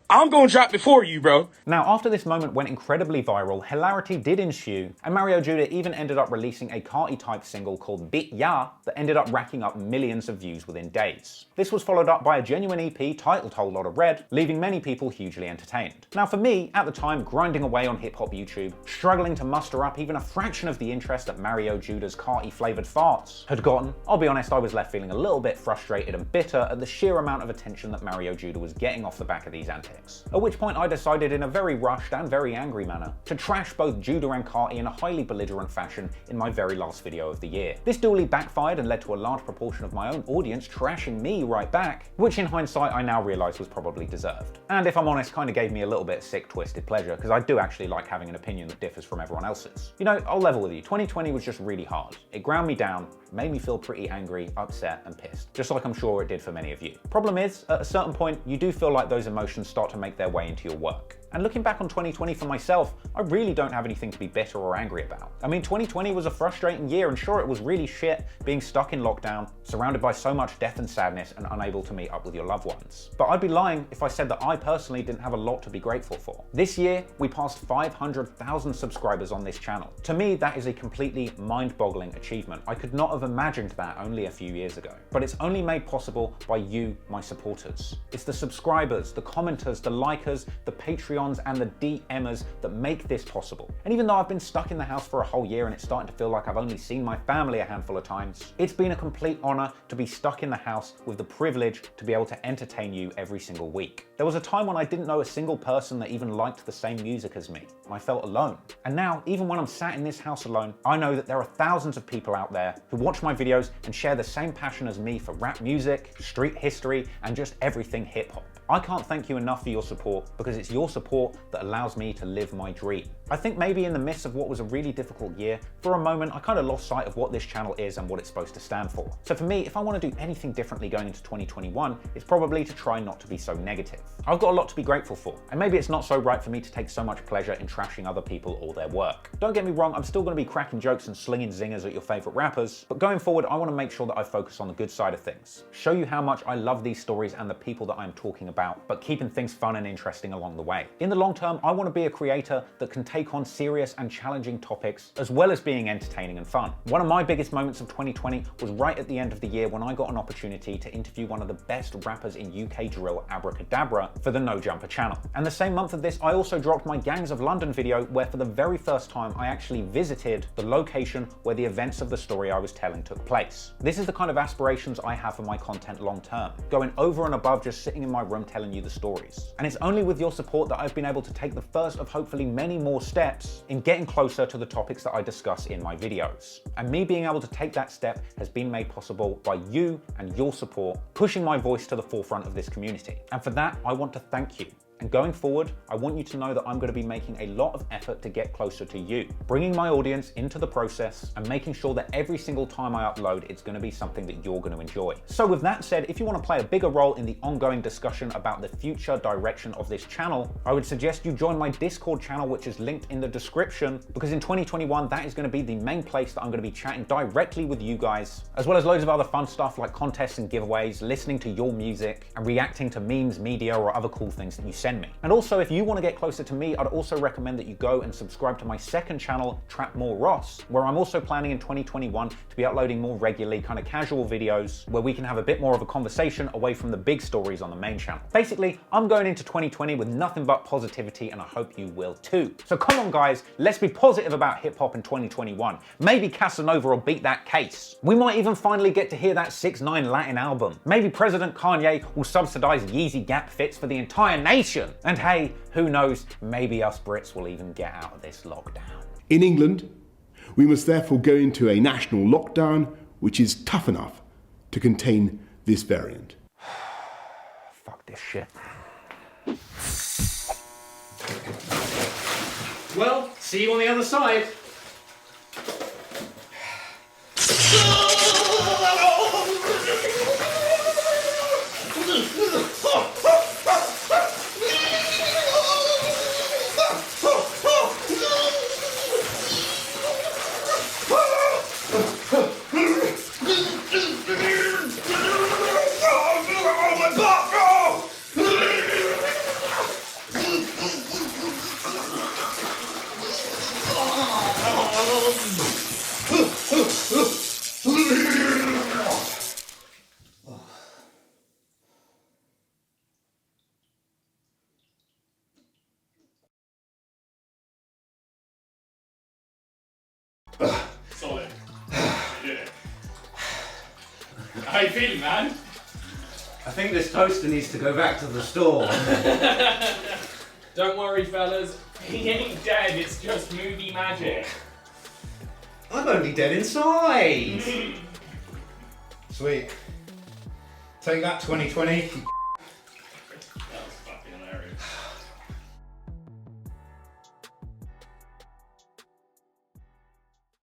G: I'm gonna drop before you, bro.
E: Now, after this moment went incredibly viral, hilarity did ensue, and Mario Judah even ended up releasing a Cardi-type single called Bit Ya that ended up racking up millions of views within days. This was followed up by a genuine EP titled Whole Lotta Red, leaving many people hugely entertained. Now for me, at the time, grinding away on hip-hop YouTube, struggling to muster up even a fraction of the interest that Mario Judah's Cardi-flavoured farts had gotten, I'll be honest, I was left feeling a little bit frustrated and bitter at the sheer amount of attention that Mario Judah was getting off the back of these antics. At which point I decided in a very rushed and very angry manner to trash both Judah and Cardi in a highly belligerent fashion in my very last video of the year. This duly backfired and led to a large proportion of my own audience trashing me right back, which in hindsight I now realise was probably deserved. And if I'm honest, kind of gave me a little bit of sick, twisted pleasure, because I do actually like having an opinion that differs from everyone else's. You know, I'll level with you, 2020 was just really hard. It ground me down, made me feel pretty angry, upset and pissed, just like I'm sure it did for many of you. Problem is, at a certain point, you do feel like those emotions start to make their way into your work. And looking back on 2020 for myself, I really don't have anything to be bitter or angry about. I mean, 2020 was a frustrating year, and sure, it was really shit being stuck in lockdown, surrounded by so much death and sadness and unable to meet up with your loved ones. But I'd be lying if I said that I personally didn't have a lot to be grateful for. This year, we passed 500,000 subscribers on this channel. To me, that is a completely mind-boggling achievement. I could not have imagined that only a few years ago. But it's only made possible by you, my supporters. It's the subscribers, the commenters, the likers, the Patreons, and the DMers that make this possible. And even though I've been stuck in the house for a whole year and it's starting to feel like I've only seen my family a handful of times, it's been a complete honor to be stuck in the house with the privilege to be able to entertain you every single week. There was a time when I didn't know a single person that even liked the same music as me. I felt alone. And now, even when I'm sat in this house alone, I know that there are thousands of people out there who watch my videos and share the same passion as me for rap music, street history, and just everything hip-hop. I can't thank you enough for your support, because it's your support that allows me to live my dream. I think maybe in the midst of what was a really difficult year, for a moment I kind of lost sight of what this channel is and what it's supposed to stand for. So for me, if I want to do anything differently going into 2021, it's probably to try not to be so negative. I've got a lot to be grateful for, and maybe it's not so right for me to take so much pleasure in trashing other people or their work. Don't get me wrong, I'm still going to be cracking jokes and slinging zingers at your favourite rappers, but going forward I want to make sure that I focus on the good side of things. Show you how much I love these stories and the people that I'm talking about, but keeping things fun and interesting along the way. In the long term, I want to be a creator that can take on serious and challenging topics, as well as being entertaining and fun. One of my biggest moments of 2020 was right at the end of the year when I got an opportunity to interview one of the best rappers in UK drill, Abracadabra, for the No Jumper channel. And the same month of this, I also dropped my Gangs of London video, where for the very first time I actually visited the location where the events of the story I was telling took place. This is the kind of aspirations I have for my content long term, going over and above just sitting in my room telling you the stories. And it's only with your support that I've been able to take the first of hopefully many more steps in getting closer to the topics that I discuss in my videos. And me being able to take that step has been made possible by you and your support, pushing my voice to the forefront of this community. And for that, I want to thank you. And going forward, I want you to know that I'm going to be making a lot of effort to get closer to you, bringing my audience into the process and making sure that every single time I upload, it's going to be something that you're going to enjoy. So with that said, if you want to play a bigger role in the ongoing discussion about the future direction of this channel, I would suggest you join my Discord channel, which is linked in the description, because in 2021, that is going to be the main place that I'm going to be chatting directly with you guys, as well as loads of other fun stuff like contests and giveaways, listening to your music, and reacting to memes, media, or other cool things that you send me. And also, if you want to get closer to me, I'd also recommend that you go and subscribe to my second channel, Trap More Ross, where I'm also planning in 2021 to be uploading more regularly, kind of casual videos where we can have a bit more of a conversation away from the big stories on the main channel. Basically, I'm going into 2020 with nothing but positivity, and I hope you will too. So come on guys, let's be positive about hip hop in 2021. Maybe Casanova will beat that case. We might even finally get to hear that 6ix9ine Latin album. Maybe President Kanye will subsidize Yeezy Gap fits for the entire nation. And hey, who knows, maybe us Brits will even get out of this lockdown.
U: In England, we must therefore go into a national lockdown which is tough enough to contain this variant.
E: Fuck this shit.
V: Well, see you on the other side.
D: Solid. You did it. How you feeling, man?
H: I think this toaster needs to go back to the store.
D: Don't worry, fellas. He ain't dead, it's just movie magic.
H: I'm only dead inside. Sweet. Take that, 2020.